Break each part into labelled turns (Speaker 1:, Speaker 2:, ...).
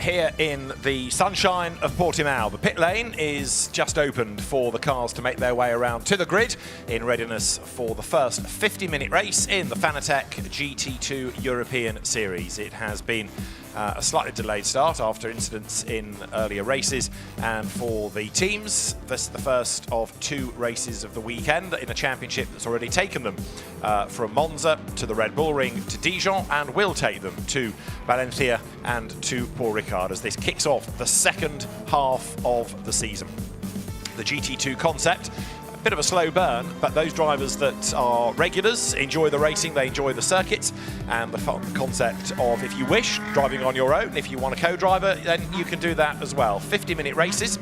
Speaker 1: here in the sunshine of Portimão. The pit lane is just opened for the cars to make their way around to the grid in readiness for the first 50-minute race in the Fanatec GT2 European Series. It has been a slightly delayed start after incidents in earlier races, and for the teams, this is the first of two races of the weekend in a championship that's already taken them from Monza to the Red Bull Ring to Dijon, and will take them to Valencia and to Paul Ricard as this kicks off the second half of the season. The GT2 concept, a bit of a slow burn, but those drivers that are regulars enjoy the racing, they enjoy the circuits, and the concept of, if you wish, driving on your own. If you want a co-driver, then you can do that as well. 50-minute races.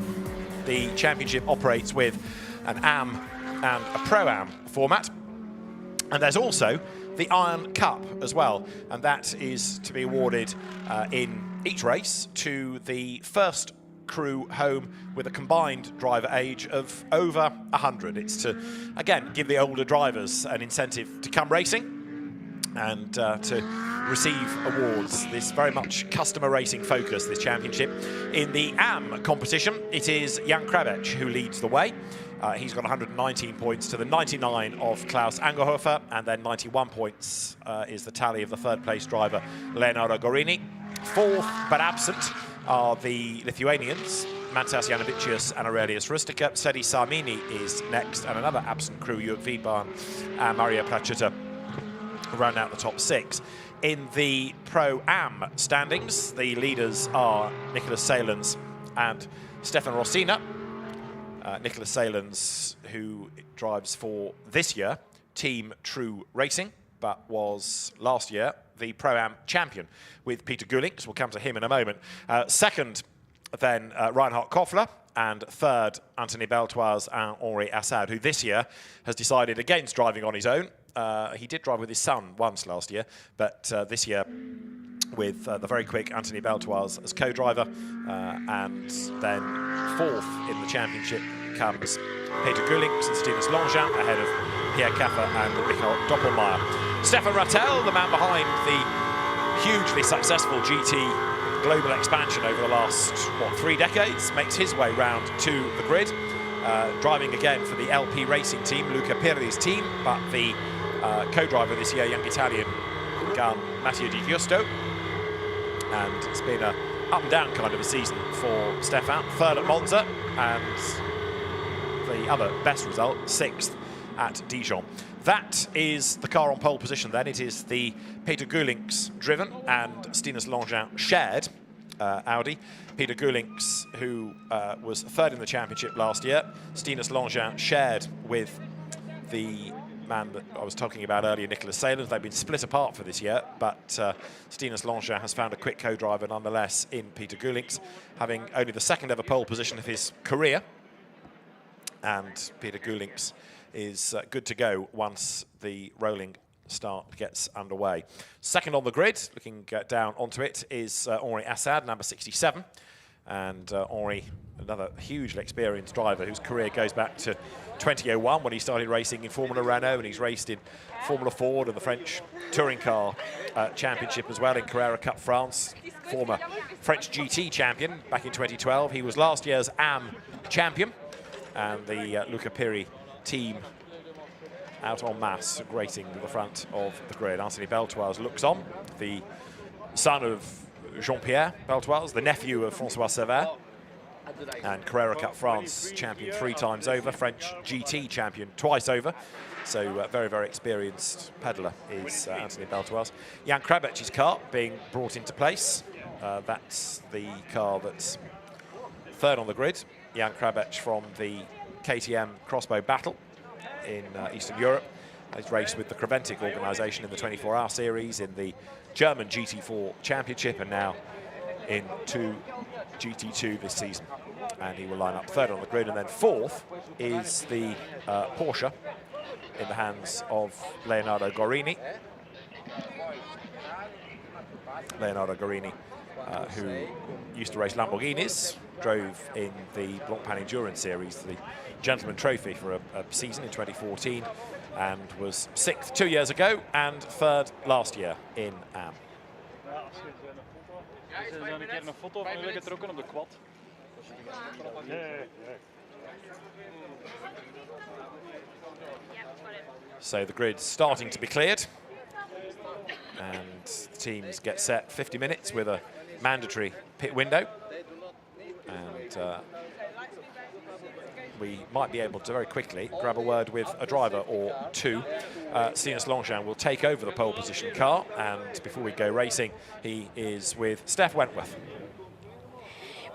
Speaker 1: The championship operates with an AM and a Pro-Am format, and there's also the Iron Cup as well, and that is to be awarded in each race to the first crew home with a combined driver age of over 100. It's to, again, give the older drivers an incentive to come racing and to receive awards. This very much customer racing focus, this championship. In the AM competition, it is Jan Krabec who leads the way. He's got 119 points to the 99 of Klaus Angerhofer, and then 91 points is the tally of the third place driver Leonardo Gorini. Fourth, but absent, are the Lithuanians, Mantas Janavicius and Aurelius Rustica. Sedi Sarmini is next, and another absent crew, Jörg Wiedbahn and Maria Placiuta, round out the top six. In the Pro-Am standings, the leaders are Nicholas Salens and Stefan Rossina. Nicholas Salens, who drives for this year Team True Racing, but was last year the Pro-Am champion with Peter Gulinks. We'll come to him in a moment. Second, then Reinhard Koffler, and third, Anthony Beltoise and Henri Assad, who this year has decided against driving on his own. He did drive with his son once last year, but this year with the very quick Anthony Beltoise as co-driver, and then fourth in the championship comes Peter Gulinks and Stinus Longchamp, ahead of Pierre Caffer and Michael Doppelmayr. Stefan Rattel, the man behind the hugely successful GT global expansion over the last, 3 decades, makes his way round to the grid, driving again for the LP Racing team, Luca Pirri's team, but the co-driver this year, young Italian gun Matteo Di Giusto. And it's been an up and down kind of a season for Stefan. Third at Monza, and the other best result, sixth at Dijon. That is the car on pole position then. It is the Peter Gulinks driven and Stinus Longchamp shared Audi. Peter Gulinks, who was third in the championship last year. Stinus Longchamp shared with the man that I was talking about earlier, Nicholas Salens. They've been split apart for this year, but Stinus Longchamp has found a quick co-driver nonetheless in Peter Gulinks, having only the second ever pole position of his career. And Peter Gulinks is good to go once the rolling start gets underway. Second on the grid, looking down onto it, is Henri Assad, number 67. And Henri, another hugely experienced driver whose career goes back to 2001 when he started racing in Formula Renault, and he's raced in Formula Ford and the French Touring Car Championship as well in Carrera Cup France. Former French GT champion back in 2012. He was last year's AM champion, and the Luca Pirri team out en masse, racing to the front of the grid. Anthony Beltoise looks on, the son of Jean-Pierre Beltoise, the nephew of François Sévère, and Carrera Cup France champion 3 times over, French GT champion twice over. So very, very experienced peddler is Anthony Beltoise. Jan Krabec's car being brought into place. That's the car that's third on the grid. Jan Krabec from the KTM Crossbow Battle in Eastern Europe. He's raced with the Creventic organisation in the 24-hour series, in the German GT4 Championship, and now in GT2 this season. And he will line up third on the grid, and then fourth is the Porsche in the hands of Leonardo Gorini. Leonardo Gorini, who used to race Lamborghinis, drove in the Blancpain Endurance Series, the Gentleman Trophy, for a season in 2014, and was 6th 2 years ago and 3rd last year in AM.
Speaker 2: Ze zijn een keer een foto van jullie getrokken op de quad.
Speaker 1: So the grid's starting to be cleared. And the teams get set 50 minutes with a mandatory pit window. And we might be able to very quickly grab a word with a driver or two. Stinus Longchamp will take over the pole position car, and before we go racing, he is with Steph Wentworth.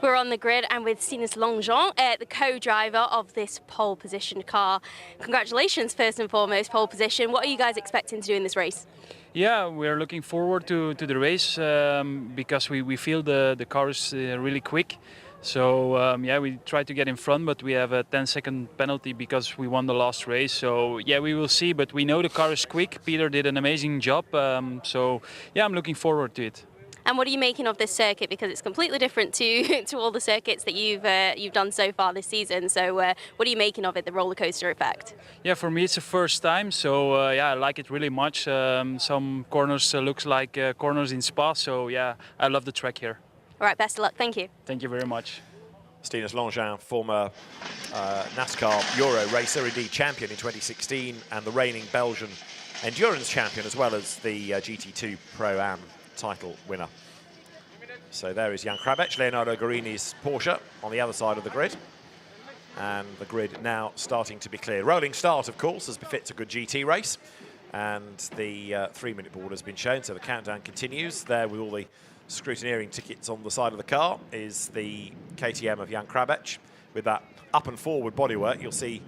Speaker 3: We're on the grid and with Stinus Longchamp, the co-driver of this pole position car. Congratulations, first and foremost, pole position. What are you guys expecting to do in this race?
Speaker 2: Yeah, we're looking forward to the race because we feel the car is really quick. So yeah, we try to get in front, but we have a 10-second penalty because we won the last race. So yeah, we will see, but we know the car is quick. Peter did an amazing job. So yeah, I'm looking forward to it.
Speaker 3: And what are you making of this circuit? Because it's completely different to all the circuits that you've done so far this season. So what are you making of it, the roller coaster effect?
Speaker 2: Yeah, for me it's the first time. So yeah, I like it really much. Some corners looks like corners in Spa. So yeah, I love the track here.
Speaker 3: All right, best of luck. Thank you.
Speaker 2: Thank you very much.
Speaker 1: Stinus Longchamp, former NASCAR Euro racer, indeed champion in 2016, and the reigning Belgian endurance champion, as well as the GT2 Pro-Am title winner. So there is Jan Krabec, Leonardo Guarini's Porsche on the other side of the grid. And the grid now starting to be clear. Rolling start, of course, as befits a good GT race. And the 3-minute board has been shown, so the countdown continues. There with all the scrutineering tickets on the side of the car is the KTM of Jan Krabec. With that up and forward bodywork, you'll see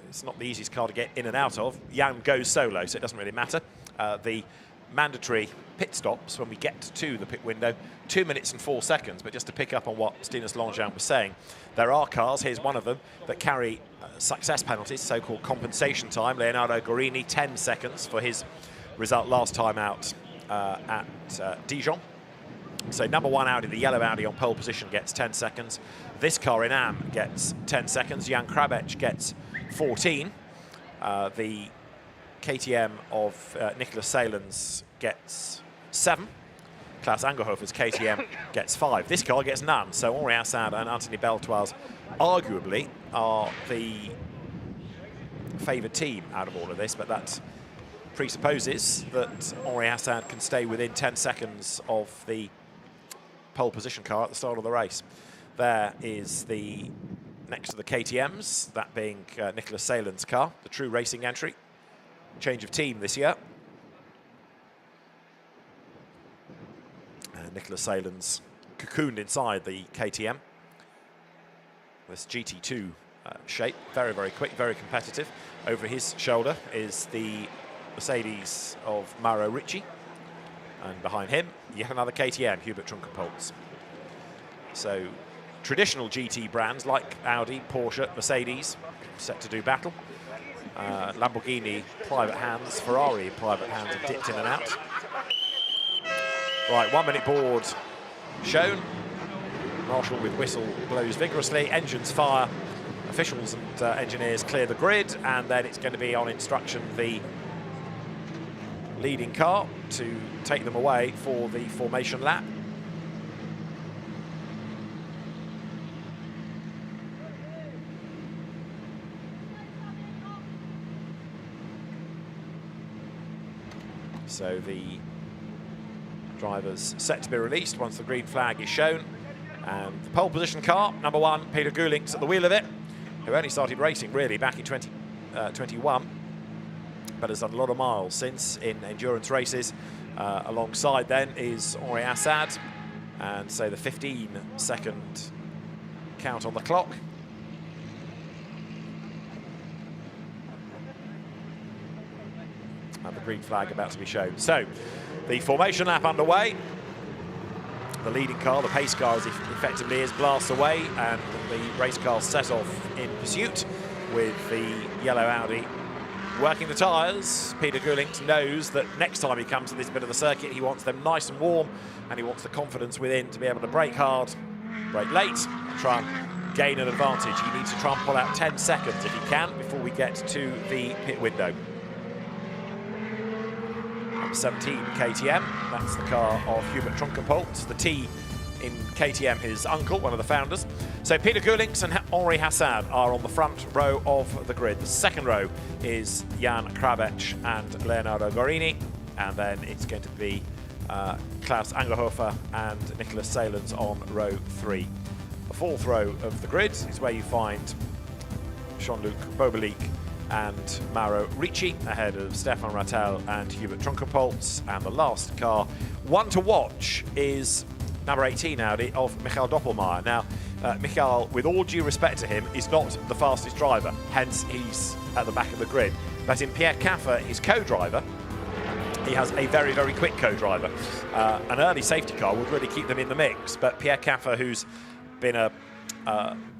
Speaker 1: it's not the easiest car to get in and out of. Jan goes solo, so it doesn't really matter. The mandatory pit stops when we get to the pit window, 2 minutes and 4 seconds. But just to pick up on what Stinus Longchamp was saying, there are cars, here's one of them, that carry success penalties, so-called compensation time. Leonardo Guarini, 10 seconds for his result last time out at Dijon. So number one Audi, the yellow Audi on pole position, gets 10 seconds. This car in Am gets 10 seconds. Jan Krabec gets 14. The KTM of Nicolas Salens gets 7. Klaus Angerhofer's KTM gets 5. This car gets none. So Henri Assad and Anthony Beltoise arguably are the favoured team out of all of this, but that presupposes that Henri Assad can stay within 10 seconds of the pole position car at the start of the race. There is the next to the KTMs, that being Nicolas Salens' car, the true racing entry. Change of team this year. And Nicolas Salens cocooned inside the KTM. This GT2 shape, very, very quick, very competitive. Over his shoulder is the Mercedes of Mauro Ricci. And behind him, yet another KTM, Hubert Trunkenpolz. So traditional GT brands like Audi, Porsche, Mercedes, set to do battle. Lamborghini, private hands, Ferrari, private hands have dipped in and out. Right, 1 minute board shown. Marshall with whistle blows vigorously, engines fire, officials and engineers clear the grid, and then it's going to be on instruction the leading car to take them away for the formation lap. So the drivers set to be released once the green flag is shown. And the pole position car, number one, Peter Gulink's at the wheel of it, who only started racing really back in 2021, but has done a lot of miles since in endurance races. Alongside then is Henri Assad, and so the 15-second count on the clock. And the green flag about to be shown. So the formation lap underway. The leading car, the pace car, as effectively is, blasts away, and the race car set off in pursuit with the yellow Audi working the tyres. Peter Gulink knows that next time he comes to this bit of the circuit, he wants them nice and warm, and he wants the confidence within to be able to brake hard, brake late, try and gain an advantage. He needs to try and pull out 10 seconds if he can before we get to the pit window. 17 KTM. That's the car of Hubert Trunkenpolt. The T in KTM, his uncle, one of the founders. So Peter Gulinks and Henri Hassad are on the front row of the grid. The second row is Jan Krabec and Leonardo Gorini. And then it's going to be Klaus Angerhofer and Nicholas Salens on row 3. The fourth row of the grid is where you find Jean-Luc Bobelic and Mauro Ricci ahead of Stefan Rattel and Hubert Trunkenpolt. And the last car, one to watch, is number 18 Audi of Michael Doppelmayr. Now, Michael, with all due respect to him, is not the fastest driver, hence he's at the back of the grid. But in Pierre Caffer, his co-driver, he has a very, very quick co-driver. An early safety car would really keep them in the mix, but Pierre Caffer, who's been a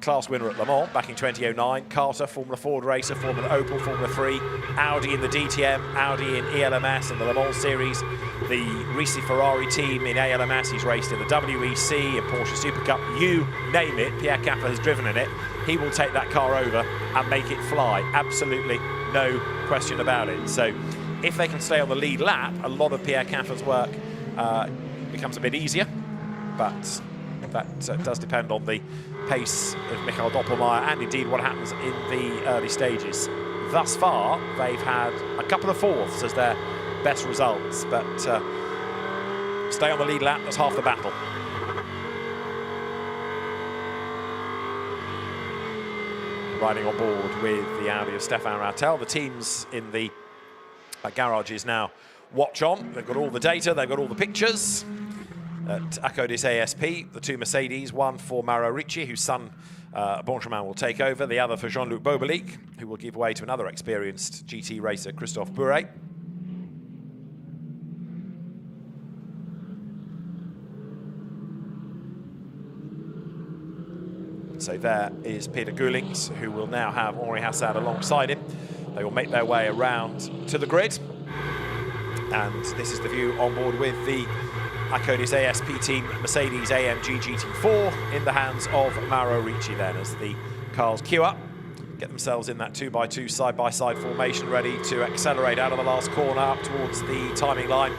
Speaker 1: class winner at Le Mans back in 2009, Carter, Formula Ford racer, Formula Opel, Formula 3, Audi in the DTM, Audi in ELMS and the Le Mans Series, the Risi Ferrari team in ALMS, he's raced in the WEC, a Porsche Super Cup, you name it, Pierre Caffer has driven in it. He will take that car over and make it fly, absolutely no question about it. So if they can stay on the lead lap, a lot of Pierre Caffer's work becomes a bit easier, but that does depend on the pace of Michael Doppelmayr and indeed what happens in the early stages. Thus far, they've had a couple of fourths as their best results, but stay on the lead lap, that's half the battle. Riding on board with the Audi of Stefan Rattel. The teams in the garages now watch on. They've got all the data, they've got all the pictures. At Acodis ASP, the two Mercedes, one for Mauro Ricci, whose son Benjamin will take over, the other for Jean-Luc Bobelic, who will give way to another experienced GT racer, Christophe Bouret. So there is Peter Gulinks, who will now have Henri Hassad alongside him. They will make their way around to the grid. And this is the view on board with the Acodis ASP team Mercedes AMG GT4 in the hands of Mauro Ricci then as the cars queue up, get themselves in that 2x2 side-by-side formation ready to accelerate out of the last corner up towards the timing line.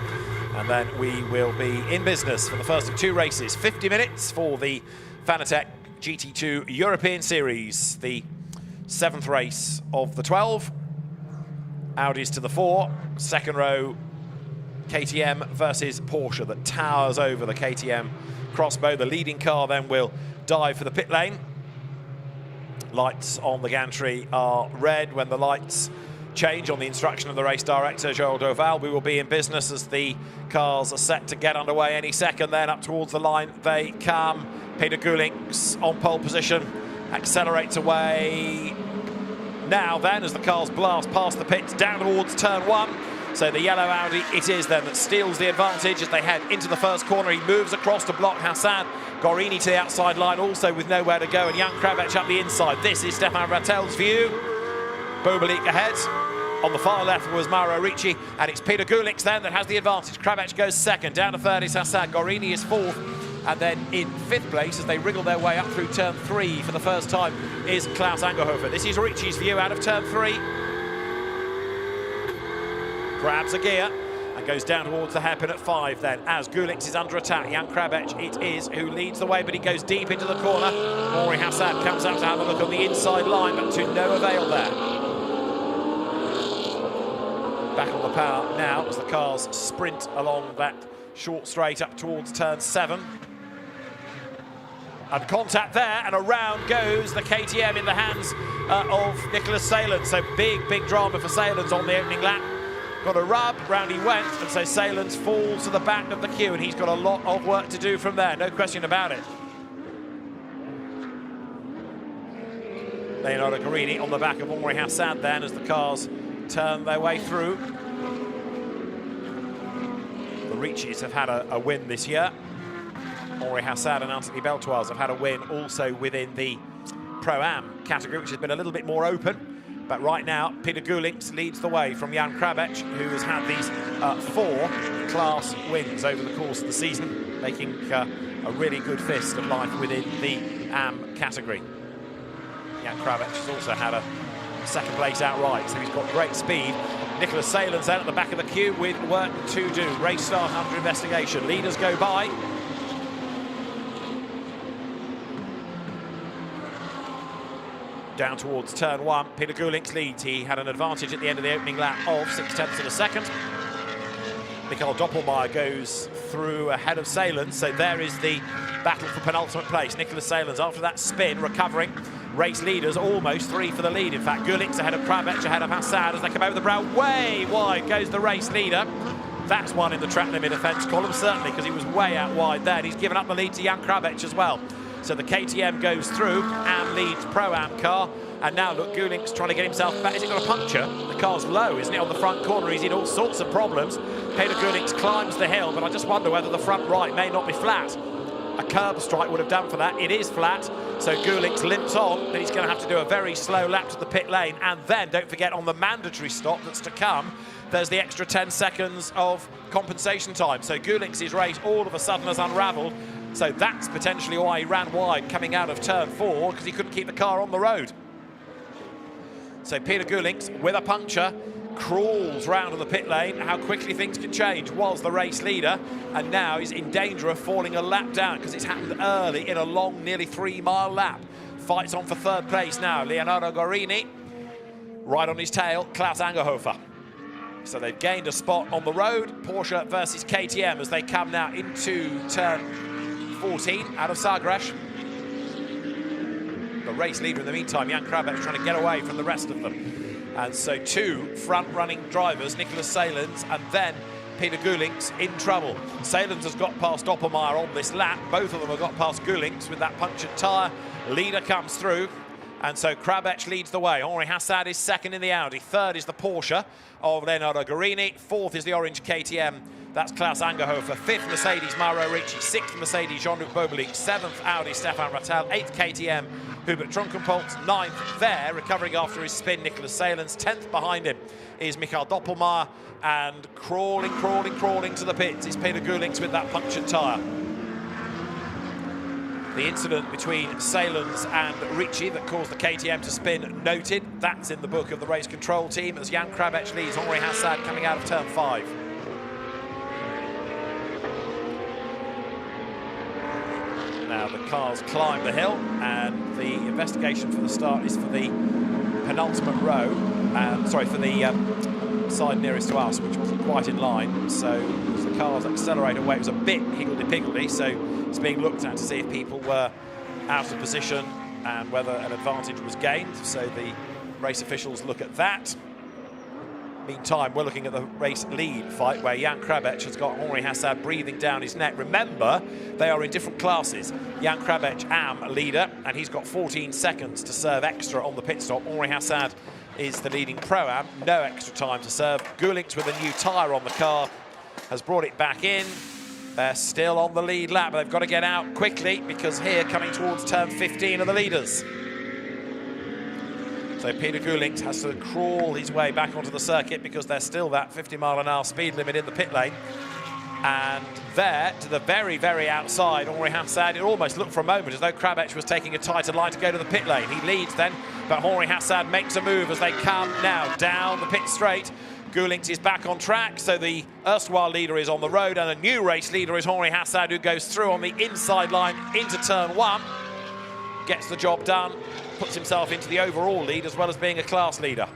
Speaker 1: And then we will be in business for the first of two races. 50 minutes for the Fanatec GT2 European Series, the 7th race of the 12. Audis to the 4, second row KTM versus Porsche that towers over the KTM crossbow. The leading car then will dive for the pit lane. Lights on the gantry are red. When the lights change on the instruction of the race director, Joël Doval, we will be in business as the cars are set to get underway any second. Then up towards the line they come. Peter Gulinks on pole position, accelerates away. Now then, as the cars blast past the pits down towards turn 1. So the yellow Audi it is then that steals the advantage as they head into the first corner. He moves across to block Hassad. Gorini to the outside line also with nowhere to go, and Jan Krabec up the inside. This is Stefan Rattel's view. Bobelic ahead. On the far left was Mauro Ricci, and it's Peter Gulinks then that has the advantage. Krabec goes second, down to third is Hassad. Gorini is fourth, and then in fifth place as they wriggle their way up through turn 3 for the first time is Klaus Angerhofer. This is Ricci's view out of turn 3. Grabs a gear and goes down towards the hairpin at 5 then as Gulinks is under attack. Jan Krabec it is who leads the way, but he goes deep into the corner. Henri Hassad comes out to have a look on the inside line, but to no avail there. Back on the power now as the cars sprint along that short straight up towards turn 7. And contact there, and around goes the KTM in the hands of Nicholas Salens. So big drama for Salens on the opening lap. Got a rub, round he went, and so Salens falls to the back of the queue, and he's got a lot of work to do from there, no question about it. Leonardo Gorini on the back of Henri Hassad then as the cars turn their way through. The Riccis have had a win this year. Henri Hassad and Anthony Beltoise have had a win also within the Pro-Am category, which has been a little bit more open. But right now, Peter Gulinks leads the way from Jan Krabec, who has had these 4 class wins over the course of the season, making a really good fist of life within the AM category. Jan Krabec has also had a second place outright, so he's got great speed. Nicholas Salen's out at the back of the queue with work to do. Race start under investigation. Leaders go by. Down towards turn 1, Peter Gulink's leads. He had an advantage at the end of the opening lap of 0.6 of a second. Mikael Doppelmayr goes through ahead of Salens, so there is the battle for penultimate place. Nicholas Salens, after that spin, recovering. Race leaders almost 3 for the lead. In fact, Gulink's ahead of Krabech, ahead of Hassad as they come over the brow. Way wide goes the race leader. That's one in the track limit offence column, certainly, because he was way out wide there. He's given up the lead to Jan Krabech as well. So the KTM goes through and leads Pro-Am car. And now, look, Gulink's trying to get himself back. Has he got a puncture? The car's low, isn't it, on the front corner? He's in all sorts of problems. Peter Gulink's climbs the hill, but I just wonder whether the front right may not be flat. A curb strike would have done for that. It is flat, so Gulink's limps on, but he's going to have to do a very slow lap to the pit lane. And then, don't forget, on the mandatory stop that's to come, there's the extra 10 seconds of compensation time. So Gulink's race all of a sudden has unravelled. So that's potentially why he ran wide coming out of turn 4, because he couldn't keep the car on the road. So Peter Gulink's, with a puncture, crawls round to the pit lane. How quickly things can change. Was the race leader, and now he's in danger of falling a lap down because it's happened early in a long, nearly 3-mile lap. Fights on for third place now. Leonardo Gorini, right on his tail, Klaus Angerhofer. So they've gained a spot on the road. Porsche versus KTM as they come now into turn 14 out of Sagres. The race leader in the meantime, Jan Krabech, trying to get away from the rest of them. And so 2 front-running drivers, Nicholas Salens and then Peter Gulink's, in trouble. Salens has got past Doppelmayr on this lap. Both of them have got past Gulink's with that punctured tyre. Leader comes through. And so Krabech leads the way. Henri Hassad is second in the Audi. Third is the Porsche of Leonardo Gorini. Fourth is the orange KTM. That's Klaus Angerhofer. Fifth, Mercedes, Mauro Ricci. Sixth, Mercedes, Jean-Luc Bobelik. Seventh, Audi, Stefan Rattel. Eighth, KTM, Hubert Trunkenpolz. Ninth, there, recovering after his spin, Nicholas Salens. 10th behind him is Mikael Doppelmayr. And crawling to the pits is Peter Gulink's with that punctured tyre. The incident between Salens and Ricci that caused the KTM to spin noted. That's in the book of the race control team as Jan Krabech leads Henri Hassad coming out of turn 5. Now the cars climb the hill and the investigation for the start is for the penultimate row. For the side nearest to us, which wasn't quite in line. So as the cars accelerate away, it was a bit higgledy-piggledy. So it's being looked at to see if people were out of position and whether an advantage was gained. So the race officials look at that. Meantime, we're looking at the race lead fight where Jan Krabech has got Henri Hassad breathing down his neck. Remember, they are in different classes. Jan Krabech, AM leader, and he's got 14 seconds to serve extra on the pit stop. Henri Hassad is the leading Pro-Am, no extra time to serve. Gulink's with a new tyre on the car has brought it back in. They're still on the lead lap, but they've got to get out quickly because here, coming towards turn 15, are the leaders. So Peter Gulink has to crawl his way back onto the circuit because there's still that 50-mile-an-hour speed limit in the pit lane. And there, to the very, very outside, Henri Hassad, it almost looked for a moment as though Krabech was taking a tighter line to go to the pit lane. He leads then, but Henri Hassad makes a move as they come now down the pit straight. Gulink is back on track, so the erstwhile leader is on the road, and a new race leader is Henri Hassad, who goes through on the inside line into turn 1. Gets the job done, puts himself into the overall lead as well as being a class leader.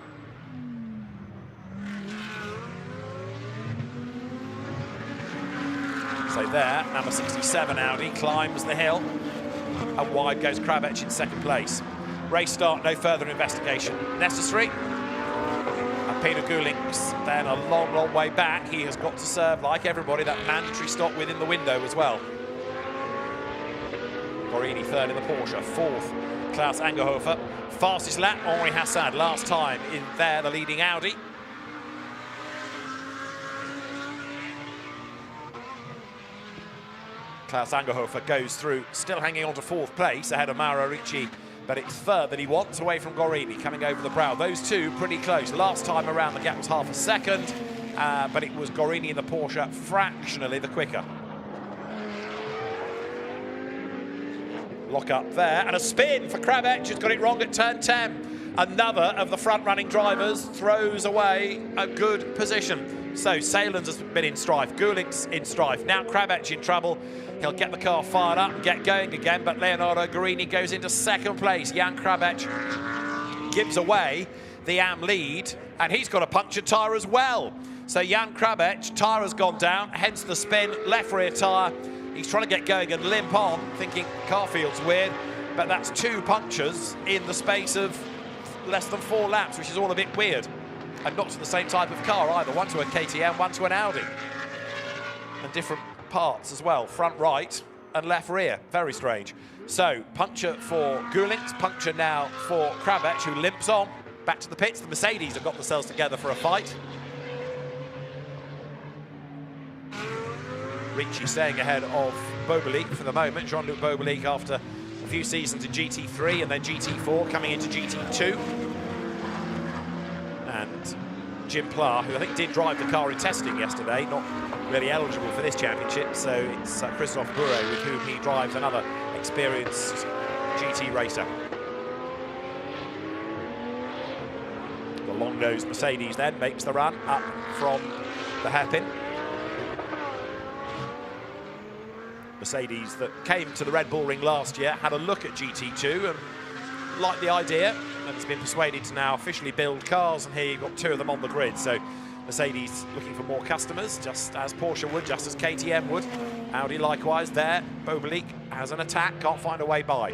Speaker 1: So there, number 67 Audi climbs the hill, and wide goes Krabech in second place. Race start, no further investigation necessary. And Peter Gulink's then a long, long way back. He has got to serve, like everybody, that mandatory stop within the window as well. Gorini third in the Porsche, fourth Klaus Angerhofer. Fastest lap, Henri Hassad last time in there, the leading Audi. Klaus Angerhofer goes through, still hanging on to fourth place ahead of Mauro Ricci, but it's third that he wants, away from Gorini, coming over the brow. Those two pretty close. Last time around, the gap was half a second, but it was Gorini in the Porsche, fractionally the quicker. Lock up there, and a spin for Krabech, who's got it wrong at turn 10. Another of the front-running drivers throws away a good position. So Salins has been in strife, Gulick's in strife, now Krabach in trouble. He'll get the car fired up and get going again, but Leonardo Guarini goes into second place. Jan Krabach gives away the AM lead, and he's got a punctured tyre as well. So Jan Krabach, tyre has gone down, hence the spin, left rear tyre. He's trying to get going and limp on, thinking car feels weird, but that's 2 punctures in the space of less than 4 laps, which is all a bit weird. And not to the same type of car either, one to a KTM, one to an Audi. And different parts as well, front right and left rear, very strange. So puncture for Gulick, puncture now for Krabach, who limps on back to the pits. The Mercedes have got themselves together for a fight. Ricci staying ahead of Boberlic for the moment. Jean-Luc Boberlic after a few seasons in GT3 and then GT4, coming into GT2. And Jim Pla, who I think did drive the car in testing yesterday, not really eligible for this championship, so it's Christophe Bourret with whom he drives, another experienced GT racer. The long-nosed Mercedes then makes the run up from the hairpin. Mercedes that came to the Red Bull Ring last year, had a look at GT2 and liked the idea, and has been persuaded to now officially build cars, and here you've got 2 of them on the grid. So Mercedes looking for more customers, just as Porsche would, just as KTM would. Audi likewise there. Boberlic has an attack, can't find a way by.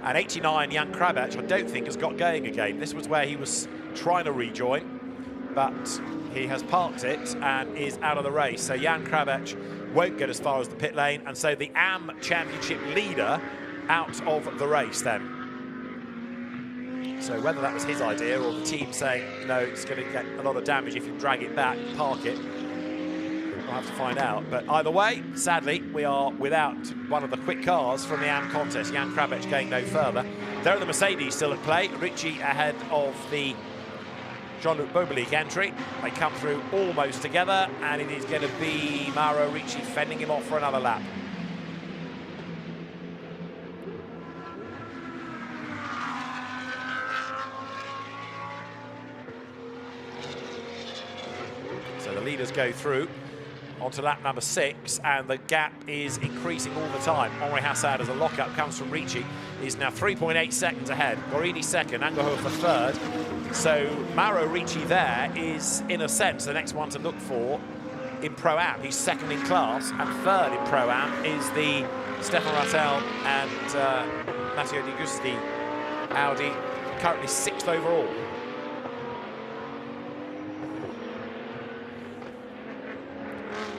Speaker 1: And 89, Jan Krabach, I don't think has got going again. This was where he was trying to rejoin, but he has parked it and is out of the race. So Jan Krabach won't get as far as the pit lane, and so the AM Championship leader out of the race then. So whether that was his idea or the team saying, no, it's going to get a lot of damage if you drag it back, park it, we'll have to find out. But either way, sadly, we are without one of the quick cars from the AM contest. Jan Krabach going no further. There are the Mercedes still at play. Ricci ahead of the Jean-Luc Boberlic entry. They come through almost together, and it is going to be Mauro Ricci fending him off for another lap. So the leaders go through onto lap number 6, and the gap is increasing all the time. Henri Hassad, as a lockup comes from Ricci, is now 3.8 seconds ahead. Guarini second, Angerhofer third. So Mauro Ricci there is, in a sense, the next one to look for in Pro-Am. He's second in class, and third in Pro-Am is the Stefan Rattel and Matteo Di Gusti Audi, currently 6th overall.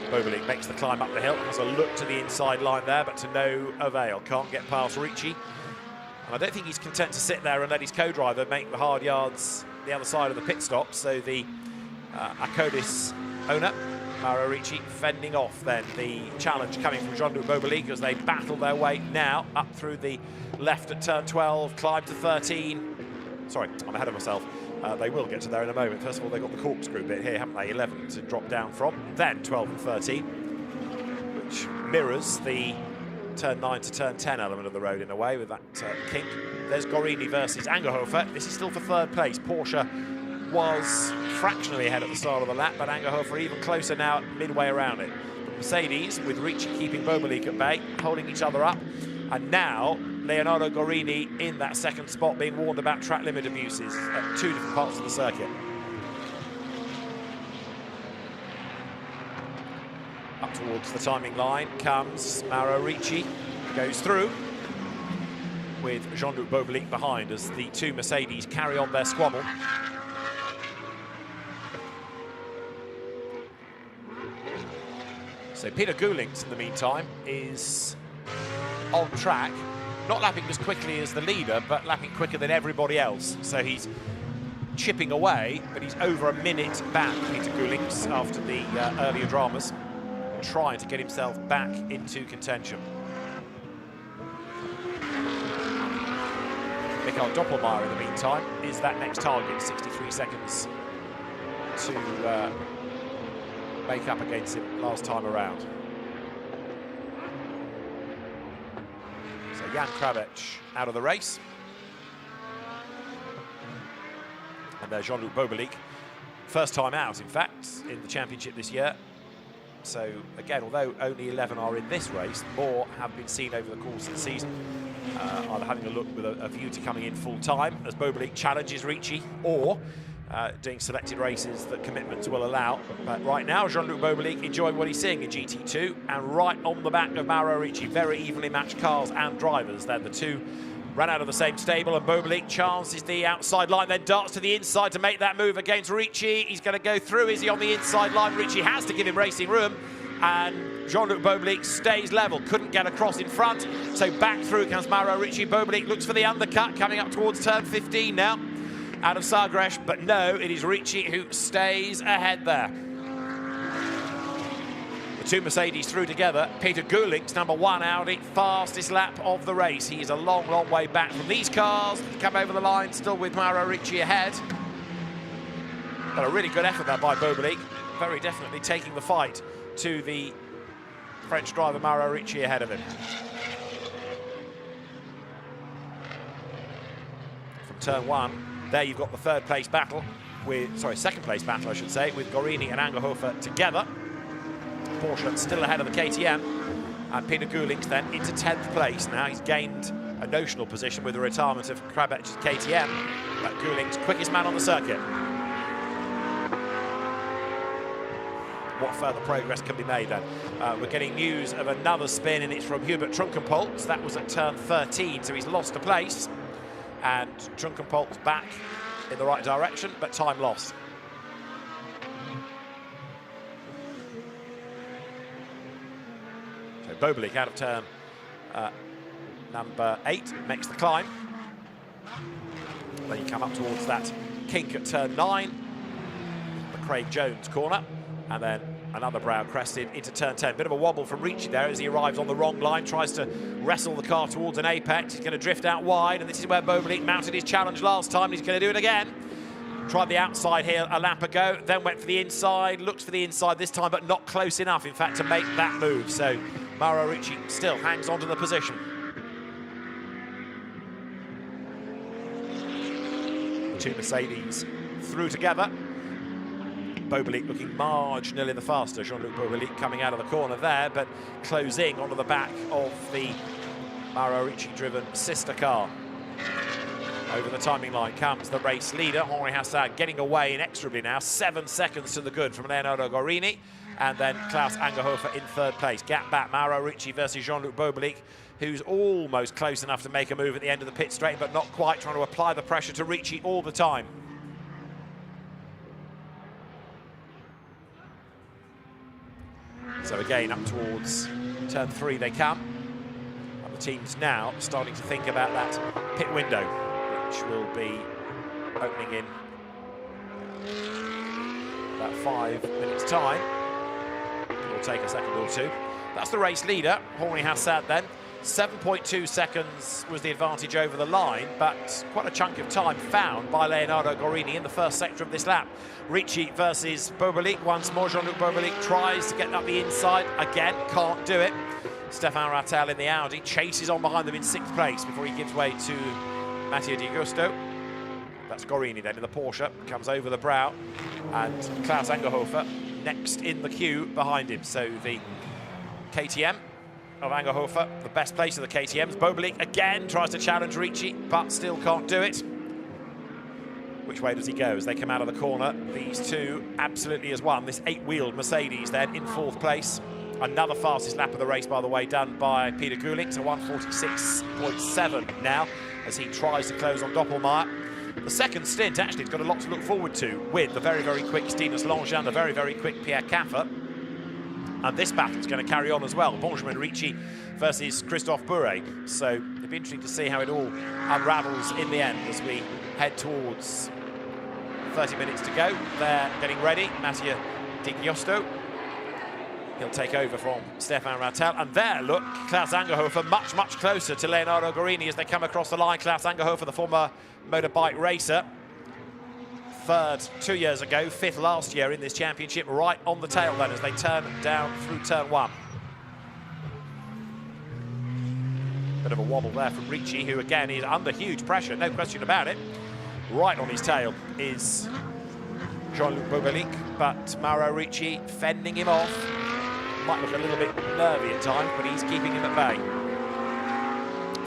Speaker 1: Boberlic makes the climb up the hill, has a look to the inside line there, but to no avail. Can't get past Ricci. And I don't think he's content to sit there and let his co-driver make the hard yards the other side of the pit stop. So the Acodis owner, Mauro Ricci, fending off then the challenge coming from Jean-Luc Boberlic as they battle their way now up through the left at turn 12, climb to 13. Sorry, I'm ahead of myself. They will get to there in a moment. First of all, they've got the corkscrew bit here, haven't they? 11 to drop down from. Then 12 and 13, which mirrors the turn 9 to turn 10 element of the road in a way with that kink. There's Guarini versus Angerhofer. This is still for 3rd place. Porsche was fractionally ahead at the start of the lap, but Angerhofer even closer now midway around it. Mercedes, with Ricci keeping Boberlic at bay, holding each other up. And now Leonardo Guarini in that 2nd spot, being warned about track limit abuses at 2 different parts of the circuit. Up towards the timing line comes Mauro Ricci, goes through with Jean-Luc Boberlic behind as the 2 Mercedes carry on their squabble. So Peter Gulick, in the meantime, is on track, not lapping as quickly as the leader, but lapping quicker than everybody else. So he's chipping away, but he's over a minute back, Peter Gulick, after the earlier dramas, trying to get himself back into contention. Mikael Doppelmayr, in the meantime, is that next target, 63 seconds to make up against him last time around. So Jan Krabach out of the race. And there's Jean-Luc Bobelic, first time out, in fact, in the championship this year. So again, although only 11 are in this race, more have been seen over the course of the season, either having a look with a view to coming in full time as Bobelic challenges Ricci, or doing selected races that commitments will allow. But right now, Jean-Luc Bobelic enjoying what he's seeing in GT2, and right on the back of Mauro Ricci, very evenly matched cars and drivers. Then the two ran out of the same stable, and Bobelic chances the outside line, then darts to the inside to make that move against Ricci. He's going to go through. Is he on the inside line? Ricci has to give him racing room, and Jean-Luc Bobelic stays level, couldn't get across in front, so back through comes Mauro Ricci. Bobelic looks for the undercut, coming up towards turn 15 now, out of Sagres, but no, it is Ricci who stays ahead there. Two Mercedes through together. Peter Gulink's #1 Audi, fastest lap of the race. He is a long, long way back from these cars. Come over the line, still with Mauro Ricci ahead. But a really good effort there by Bobelic. Very definitely taking the fight to the French driver Mauro Ricci ahead of him. From turn 1, there you've got the second place battle, I should say, with Gorini and Angerhofer together. Porsche still ahead of the KTM, and Peter Gulink's then into 10th place. Now he's gained a notional position with the retirement of Krabet's KTM, but Gulink's quickest man on the circuit. What further progress can be made then? We're getting news of another spin, and it's from Hubert Trunkenpolz. That was at turn 13, so he's lost a place, and Trunkenpolz back in the right direction, but time lost. Bobelic out of turn number 8, makes the climb. Then you come up towards that kink at turn 9, the Craig Jones corner, and then another brow crested into turn 10. Bit of a wobble from Ricci there as he arrives on the wrong line, tries to wrestle the car towards an apex. He's going to drift out wide, and this is where Bobelic mounted his challenge last time. He's going to do it again. Tried the outside here a lap ago, then went for the inside, looked for the inside this time, but not close enough, in fact, to make that move. So Mauro Ricci still hangs on to the position. The two Mercedes through together. Bobelic looking marginally the faster. Jean-Luc Bobelic coming out of the corner there, but closing onto the back of the Mauro Ricci-driven sister car. Over the timing line comes the race leader, Henri Hassad, getting away inexorably now. 7 seconds to the good from Leonardo Gorini. And then Klaus Angerhofer in 3rd place. Gap back, Mauro Ricci versus Jean-Luc Bobelic, who's almost close enough to make a move at the end of the pit straight, but not quite, trying to apply the pressure to Ricci all the time. So again, up towards turn 3 they come. And the team's now starting to think about that pit window, which will be opening in about 5 minutes' time. It'll take a second or two. That's the race leader, Henri Hassad then. 7.2 seconds was the advantage over the line, but quite a chunk of time found by Leonardo Gorini in the first sector of this lap. Ricci versus Bobelic once more. Jean-Luc Bobelic tries to get up the inside again, can't do it. Stefan Rattel in the Audi chases on behind them in 6th place before he gives way to Matteo Di Gusto. That's Gorini then in the Porsche, comes over the brow, and Klaus Angerhofer next in the queue behind him. So the KTM of Angerhofer, the best place of the KTMs. Bobelic again tries to challenge Ricci, but still can't do it. Which way does he go as they come out of the corner? These two absolutely as one. This 8-wheeled Mercedes then in 4th place. Another fastest lap of the race, by the way, done by Peter Gulink, so 1:46.7 now as he tries to close on Doppelmayr. The second stint actually has got a lot to look forward to with the very, very quick Stinus Longchamp, the very, very quick Pierre Caffer. And this battle is going to carry on as well. Benjamin Ricci versus Christophe Bourret. So it'll be interesting to see how it all unravels in the end as we head towards 30 minutes to go. They're getting ready. Matteo Di Giusto. He'll take over from Stefan Rattel. And there, look, Klaus Angerhofer much, much closer to Leonardo Gorini as they come across the line. Klaus Angerhofer, the former motorbike racer. 3rd 2 years ago, 5th last year in this championship, right on the tail then as they turn down through turn 1. Bit of a wobble there from Ricci, who again is under huge pressure, no question about it. Right on his tail is Jean-Luc Bobelic, but Mauro Ricci fending him off. Might look a little bit nervy at times, but he's keeping him at bay.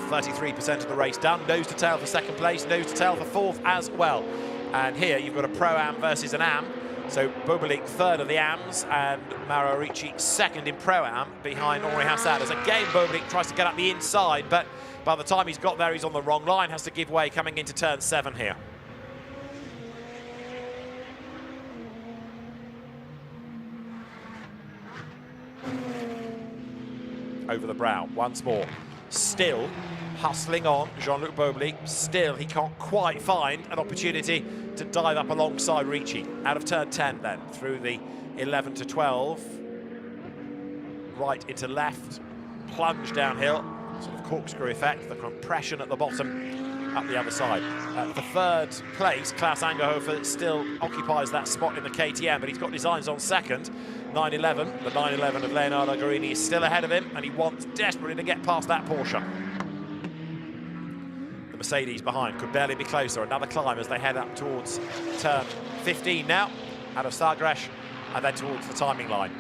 Speaker 1: 33% of the race done. Nose to tail for second place, nose to tail for fourth as well. And here you've got a Pro-Am versus an Am. So Bobelic third of the Ams and Mauro Ricci second in Pro-Am behind Henri Hassad. As again Bobelic tries to get up the inside, but by the time he's got there he's on the wrong line, has to give way coming into turn 7 here. Over the brow once more. Still hustling on, Jean-Luc Bobelic. Still, he can't quite find an opportunity to dive up alongside Ricci. Out of turn 10 then, through the 11 to 12. Right into left, plunge downhill, sort of corkscrew effect, the compression at the bottom, up the other side. The third place, Klaus Angerhofer still occupies that spot in the KTM, but he's got designs on second. 911, the 911 of Leonardo Guarini is still ahead of him, and he wants desperately to get past that Porsche. The Mercedes behind could barely be closer. Another climb as they head up towards turn 15 now, out of Sagres, and then towards the timing line.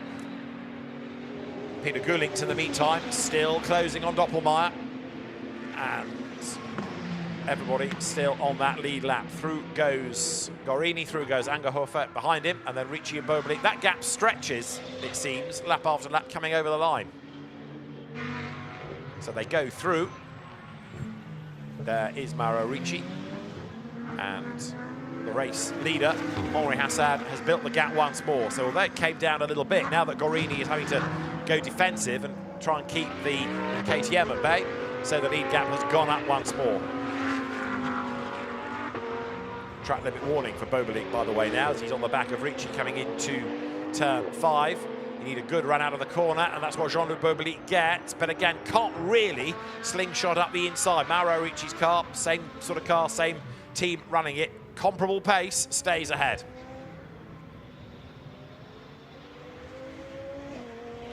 Speaker 1: Peter Gullings in the meantime, still closing on Doppelmayr, and everybody still on that lead lap. Through goes Guarini, through goes Angerhofer behind him, and then Ricci and Bobelic. That gap stretches, it seems, lap after lap coming over the line. So they go through. There is Mauro Ricci, and the race leader, Henri Hassad, has built the gap once more. So although it came down a little bit, now that Guarini is having to go defensive and try and keep the KTM at bay, so the lead gap has gone up once more. Track limit warning for Bobelic, by the way, now, as he's on the back of Ricci coming into turn 5. You need a good run out of the corner, and that's what Jean-Luc Bobelic gets, but again, can't really slingshot up the inside. Mauro Ricci's car, same sort of car, same team running it, comparable pace, stays ahead.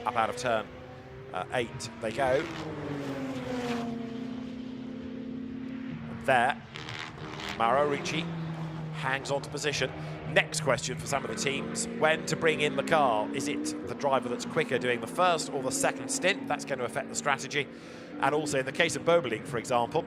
Speaker 1: Up out of turn 8 they go. There, Mauro Ricci hangs on to position. Next question for some of the teams, when to bring in the car. Is it the driver that's quicker doing the first or the second stint? That's going to affect the strategy. And also in the case of Bobelic, for example,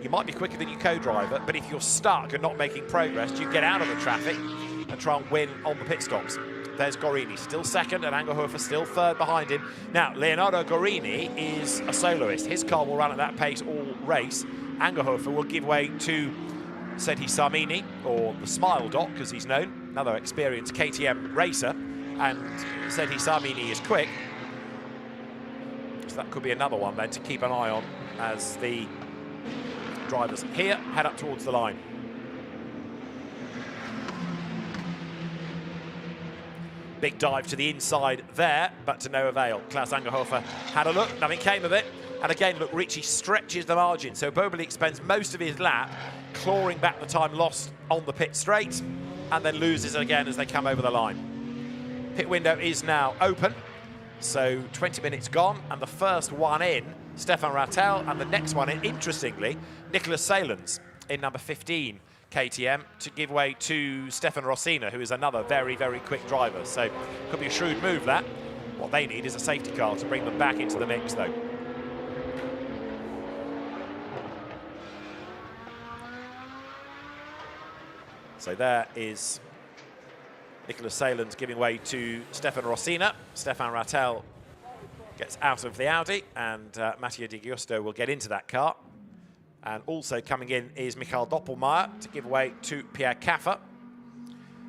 Speaker 1: you might be quicker than your co-driver, but if you're stuck and not making progress, you get out of the traffic and try and win on the pit stops. There's Guarini, still second, and Angerhofer still third behind him. Now, Leonardo Guarini is a soloist. His car will run at that pace all race. Angerhofer will give way to Seti Samini, or the Smile Doc, as he's known, another experienced KTM racer, and Seti Samini is quick. So that could be another one then to keep an eye on as the drivers here head up towards the line. Big dive to the inside there, but to no avail. Klaus Angerhofer had a look, nothing came of it. And again, look, Ricci stretches the margin. So Bobelic spends most of his lap clawing back the time lost on the pit straight, and then loses it again as they come over the line. Pit window is now open, so 20 minutes gone, and the first one in, Stefan Rattel, and the next one in, interestingly, Nicolas Salens in number 15 KTM, to give way to Stefan Rossina, who is another very, very quick driver. So could be a shrewd move, that. What they need is a safety car to bring them back into the mix, though. So there is Nicolas Salens giving way to Stefan Rossina. Stefan Rattel gets out of the Audi, and Mattia Di Giusto will get into that car. And also coming in is Michael Doppelmayr to give way to Pierre Caffer.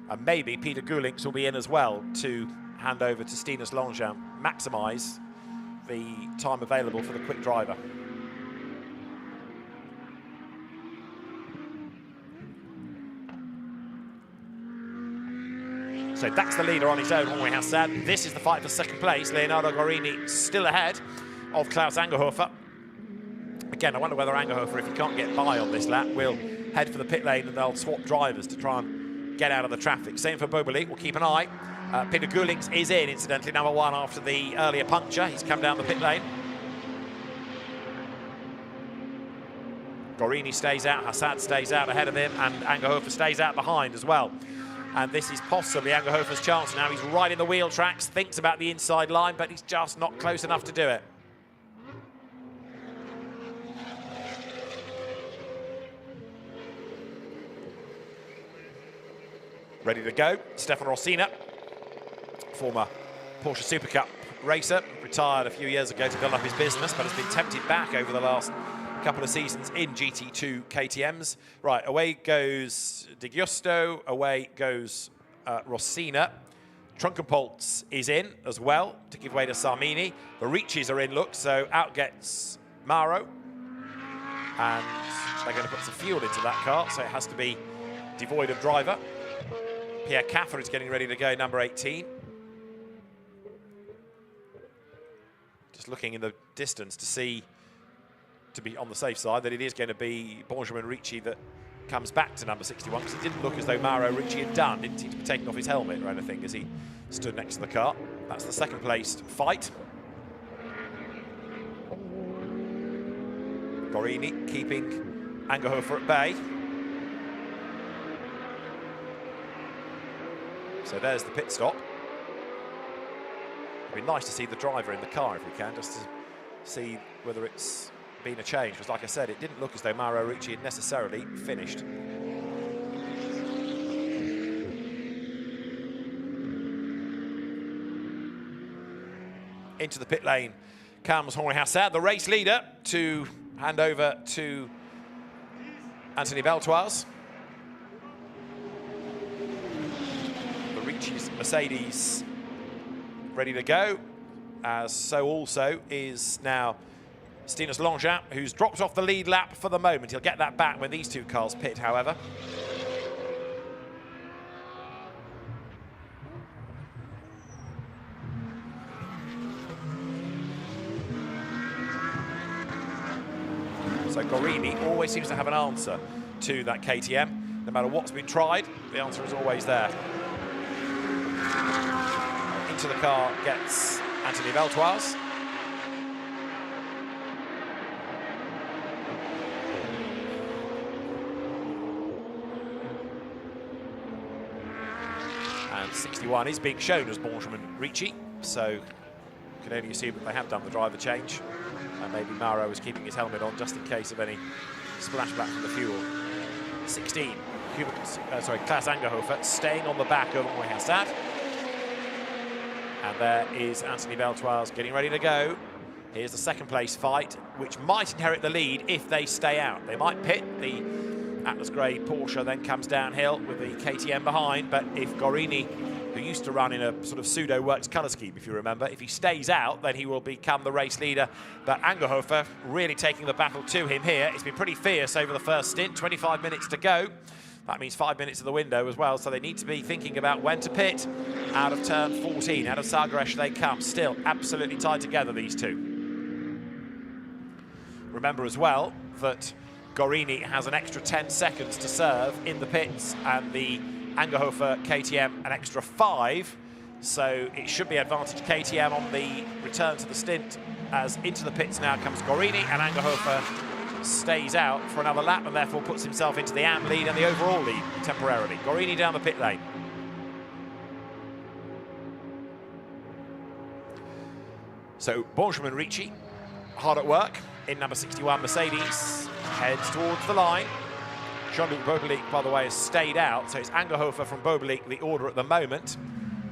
Speaker 1: And maybe Peter Gullings will be in as well to hand over to Stinus Longchamp, maximise the time available for the quick driver. So that's the leader on his own, Henri Hassad. This is the fight for second place. Leonardo Guarini still ahead of Klaus Angerhofer. Again, I wonder whether Angerhofer, if he can't get by on this lap, will head for the pit lane and they'll swap drivers to try and get out of the traffic. Same for Bobelic, we'll keep an eye. Peter Gullings is in, incidentally, number 1 after the earlier puncture. He's come down the pit lane. Gorini stays out, Hassad stays out ahead of him, and Angerhofer stays out behind as well. And this is possibly Angerhofer's chance now. He's right in the wheel tracks, thinks about the inside line, but he's just not close enough to do it. Ready to go, Stefan Rossina, former Porsche Super Cup racer, retired a few years ago to build up his business, but has been tempted back over the last couple of seasons in GT2 KTMs. Right, away goes De Giusto, away goes Rossina. Trunkenpoltz is in as well to give way to Sarmini. The Ricci's are in, look, so out gets Mauro. And they're going to put some fuel into that car, so it has to be devoid of driver. Pierre Caffer is getting ready to go, number 18. Just looking in the distance to see, to be on the safe side, that it is going to be Benjamin Ricci that comes back to number 61, because it didn't look as though Mauro Ricci had done. Didn't seem to be taking off his helmet or anything as he stood next to the car. That's the second placed fight. Gorini keeping Angerhofer at bay. So there's the pit stop. It'd be nice to see the driver in the car if we can, just to see whether it's been a change. Because like I said, it didn't look as though Mauro Ricci had necessarily finished. Into the pit lane comes Henri Hassad, the race leader, to hand over to Anthony Beltoise. Ricci's Mercedes ready to go, as so also is now Stinus Longchamp, who's dropped off the lead lap for the moment. He'll get that back when these two cars pit, however. So Gorini always seems to have an answer to that KTM. No matter what's been tried, the answer is always there. Into the car gets Anthony Beltoise. And 61 is being shown as Benjamin Ricci, so you can only assume that they have done the driver change. And maybe Mauro was keeping his helmet on just in case of any splashback from the fuel. 16, Klaas Angerhofer staying on the back of Henri Hassad. And there is Anthony Beltoise getting ready to go. Here's the second place fight, which might inherit the lead if they stay out. They might pit. The Atlas Grey Porsche then comes downhill with the KTM behind, but if Gorini, who used to run in a sort of pseudo-works colour scheme, if you remember, if he stays out, then he will become the race leader. But Angerhofer really taking the battle to him here. It's been pretty fierce over the first stint, 25 minutes to go. That means 5 minutes of the window as well, so they need to be thinking about when to pit. Out of turn 14, out of Sagres they come. Still absolutely tied together, these two. Remember as well that Gorini has an extra 10 seconds to serve in the pits, and the Angerhofer KTM an extra 5. So it should be advantage KTM on the return to the stint, as into the pits now comes Gorini, and Angerhofer stays out for another lap and therefore puts himself into the AM lead and the overall lead temporarily. Gorini down the pit lane. So Benjamin Ricci, hard at work in number 61 Mercedes, heads towards the line. Jean-Luc Bobelic, by the way, has stayed out, so it's Angerhofer from Bobelic, the order at the moment.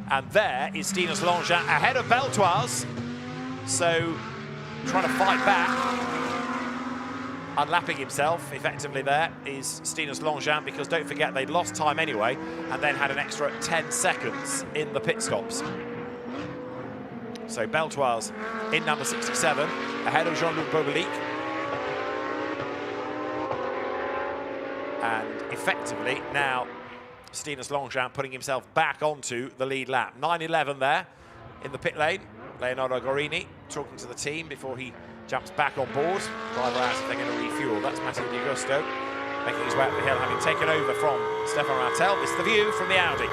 Speaker 1: And there is Stinus Longchamp ahead of Beltoise, so trying to fight back. Unlapping himself effectively there is Stinus Longchamp, because don't forget they'd lost time anyway and then had an extra 10 seconds in the pit stops. So Beltoise in number 67 ahead of Jean-Luc Bobelic. And effectively now Stinus Longchamp putting himself back onto the lead lap. 9:11 there in the pit lane. Leonardo Gorini talking to the team before he jumps back on board. Driver asks if they're going to refuel. That's Matteo Di Gusto making his way up the hill, having taken over from Stefan Rattel. This is the view from the Audi.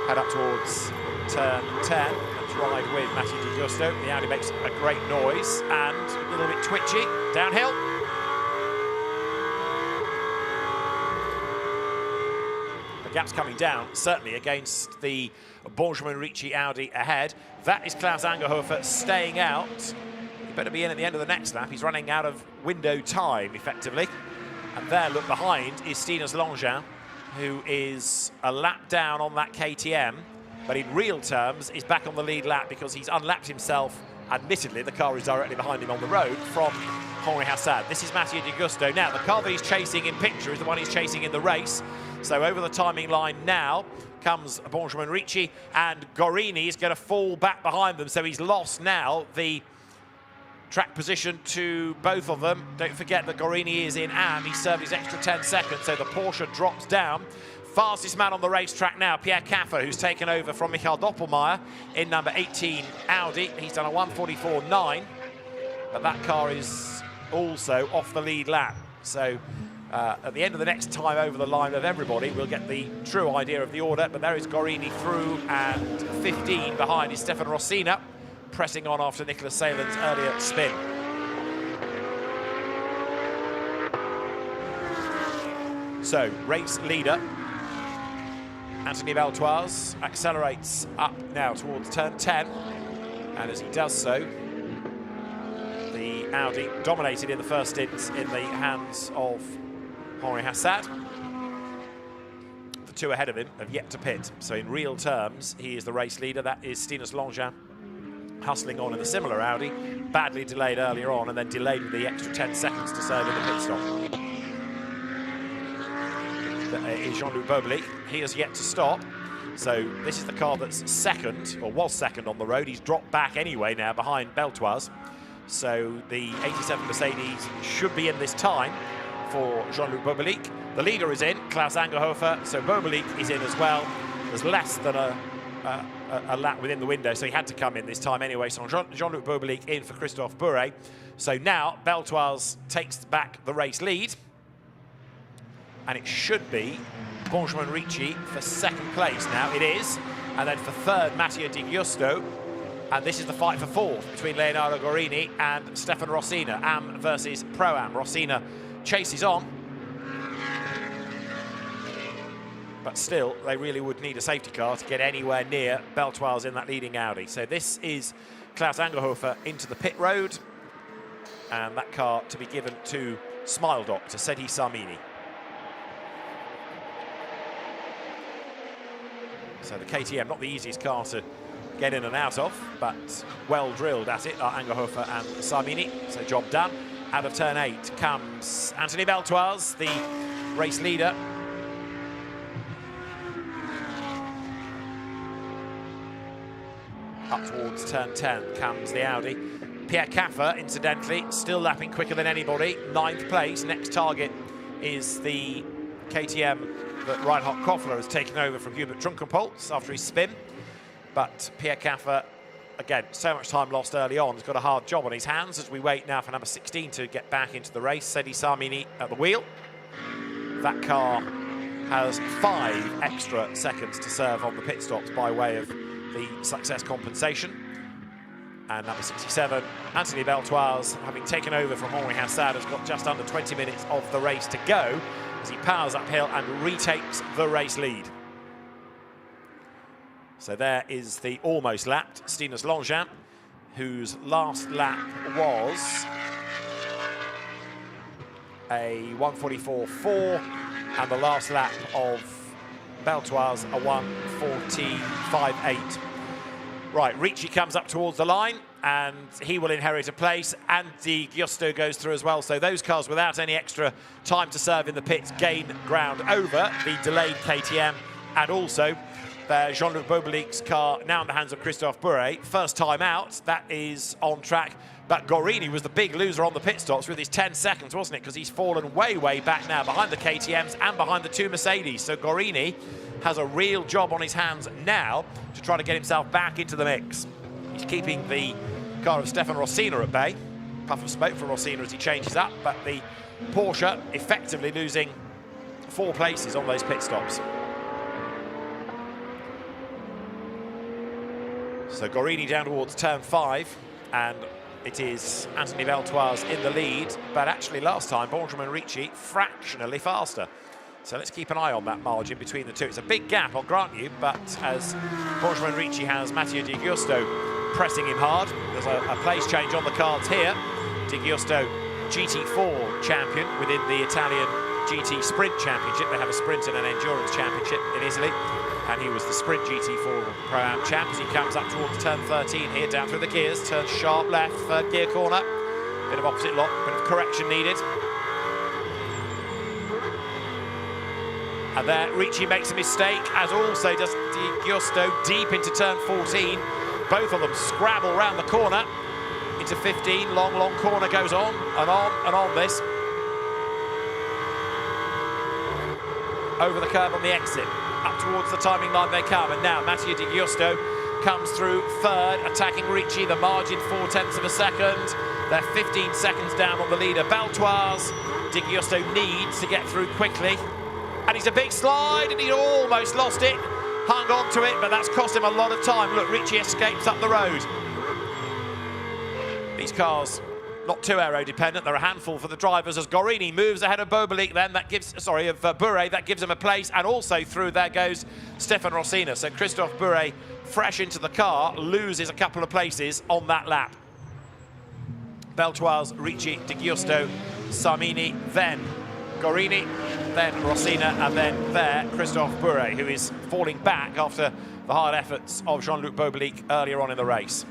Speaker 1: head up towards turn 10. Let's ride with Mattia Di Giusto. The Audi makes a great noise and a little bit twitchy. Downhill. The gap's coming down, certainly against the Benjamin Ricci Audi ahead. That is Klaus Angerhofer staying out. He better be in at the end of the next lap. He's running out of window time, effectively. And there, look behind, is Stinus Longin, who is a lap down on that KTM, but in real terms is back on the lead lap because he's unlapped himself. Admittedly, the car is directly behind him on the road from Henri Hassad. This is Mattia Di Giusto. Now, the car that he's chasing in picture is the one he's chasing in the race. So over the timing line now comes Benjamin Ricci, and Gorini is going to fall back behind them. So he's lost now the track position to both of them. Don't forget that Gorini is in AM. He served his extra 10 seconds, so the Porsche drops down. Fastest man on the racetrack now, Pierre Caffer, who's taken over from Michael Doppelmayr in number 18 Audi. He's done a 1:44.9, but that car is also off the lead lap. So at the end of the next time over the line of everybody, we'll get the true idea of the order. But there is Gorini through, and 15 behind is Stefan Rossina, pressing on after Nicolas Salen's earlier spin. So, race leader, Anthony Beltoise, accelerates up now towards turn 10. And as he does so, the Audi dominated in the first stint in the hands of Henri Hassad. The two ahead of him have yet to pit. So in real terms, he is the race leader. That is Stinus Longin, hustling on in the similar Audi, badly delayed earlier on and then delayed with the extra 10 seconds to serve in the pit stop. That is Jean-Luc Beaubelic. He has yet to stop. So this is the car that's second, or was second on the road. He's dropped back anyway now behind Beltoise. So the 87 Mercedes should be in this time for Jean-Luc Beaubelic. The leader is in, Klaus Angerhofer, so Beaubelic is in as well. There's less than a lap within the window, so he had to come in this time anyway. So Jean-Luc Beaubelic in for Christophe Bourret. So now Beltoise takes back the race lead, and it should be Benjamin Ricci for second place. Now it is, and then for third, Mattia Di Giusto. And this is the fight for fourth between Leonardo Gorini and Stefan Rossina. AM versus Pro-Am. Rossina chases on, but still, they really would need a safety car to get anywhere near Beltoise in that leading Audi. So this is Klaus Angerhofer into the pit road, and that car to be given to Smile Doctor, Sedi Sarmini. So the KTM, not the easiest car to get in and out of, but well drilled at it are Angerhofer and Sarmini, so job done. Out of turn 8 comes Anthony Beltoise, the race leader. Up towards turn 10 comes the Audi. Pierre Caffer, incidentally, still lapping quicker than anybody, 9th place. Next target is the KTM that Reinhard Koffler has taken over from Hubert Trunkenpolz after his spin. But Pierre Caffer, again, so much time lost early on. He's got a hard job on his hands as we wait now for number 16 to get back into the race. Sedi Sarmini at the wheel. That car has 5 extra seconds to serve on the pit stops by way of the success compensation. And number 67, Anthony Beltoise, having taken over from Henri Hassad, has got just under 20 minutes of the race to go as he powers uphill and retakes the race lead. So there is the almost lapped Stinus Longin, whose last lap was a 1:44.4, and the last lap of Beltoise a 1:45.8. Right, Ricci comes up towards the line, and he will inherit a place, and Di Giusto goes through as well. So those cars, without any extra time to serve in the pits, gain ground over the delayed KTM, and also Jean-Luc Beaubelic's car now in the hands of Christophe Bourret. First time out, that is on track. But Gorini was the big loser on the pit stops with his 10 seconds, wasn't it? Because he's fallen way, way back now behind the KTMs and behind the 2 Mercedes. So Gorini has a real job on his hands now to try to get himself back into the mix. He's keeping the car of Stefan Rossina at bay. Puff of smoke for Rossina as he changes up, but the Porsche effectively losing 4 places on those pit stops. So Gorini down towards turn 5, and it is Anthony Beltoise in the lead, but actually last time Benjamin Ricci fractionally faster. So let's keep an eye on that margin between the two. It's a big gap, I'll grant you, but as Benjamin Ricci has Matteo Di Giusto pressing him hard, there's a place change on the cards here. Di Giusto, GT4 champion within the Italian GT Sprint Championship. They have a sprint and an endurance championship in Italy, and he was the Sprint GT4 Pro-Am champ as he comes up towards turn 13 here, down through the gears, turns sharp left, third gear corner, bit of opposite lock, bit of correction needed. And there, Ricci makes a mistake, as also does Di Giusto deep into turn 14. Both of them scrabble round the corner into 15. Long corner goes on and on and on this. Over the curb on the exit. Up towards the timing line they come. And now Matteo Di Giusto comes through third, attacking Ricci. The margin 0.4 of a second. They're 15 seconds down on the leader, Beltoise. Di Giusto needs to get through quickly. And it's a big slide, and he almost lost it. Hung on to it, but that's cost him a lot of time. Look, Ricci escapes up the road. These cars, not too aero-dependent. They're a handful for the drivers as Gorini moves ahead of Bobelik. Then that gives, Bure. That gives him a place, and also through there goes Stefan Rossina. So Christophe Bure, fresh into the car, loses a couple of places on that lap. Beltoise, Ricci, Di Giusto, Sarmini, then Gorini, then Rossina, and then there, Christophe Bure, who is falling back after the hard efforts of Jean-Luc Bobelik earlier on in the race.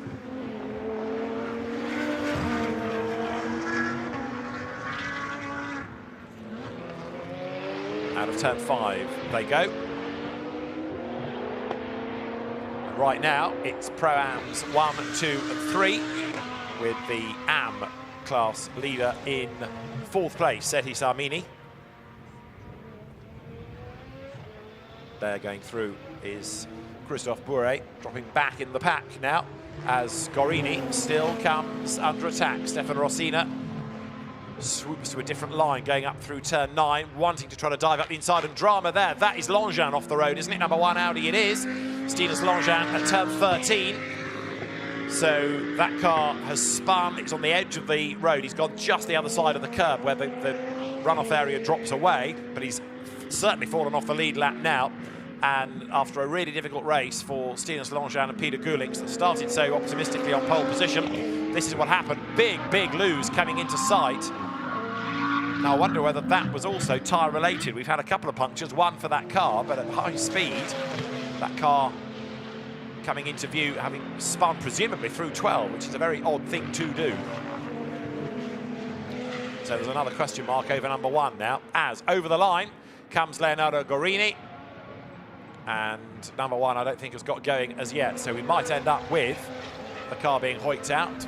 Speaker 1: Out of turn 5 they go. And right now, it's Pro-Ams 1, 2, and 3, with the AM class leader in 4th place, Seti Sarmini. There going through is Christophe Bure, dropping back in the pack now as Gorini still comes under attack. Stefan Rossina swoops to a different line going up through turn 9, wanting to try to dive up the inside, and drama there. That is Langin off the road, isn't it? Number 1 Audi it is. Stinus Langin at turn 13. So that car has spun, it's on the edge of the road. He's gone just the other side of the curb where the runoff area drops away, but he's certainly fallen off the lead lap now. And after a really difficult race for Stinus Langin and Peter Gulix that started so optimistically on pole position, this is what happened. Big lose coming into sight. Now I wonder whether that was also tyre related. We've had a couple of punctures, one for that car, but at high speed, that car coming into view, having spun presumably through 12, which is a very odd thing to do. So there's another question mark over number 1 now, as over the line comes Leonardo Gorini, and number 1 I don't think has got going as yet, so we might end up with the car being hoiked out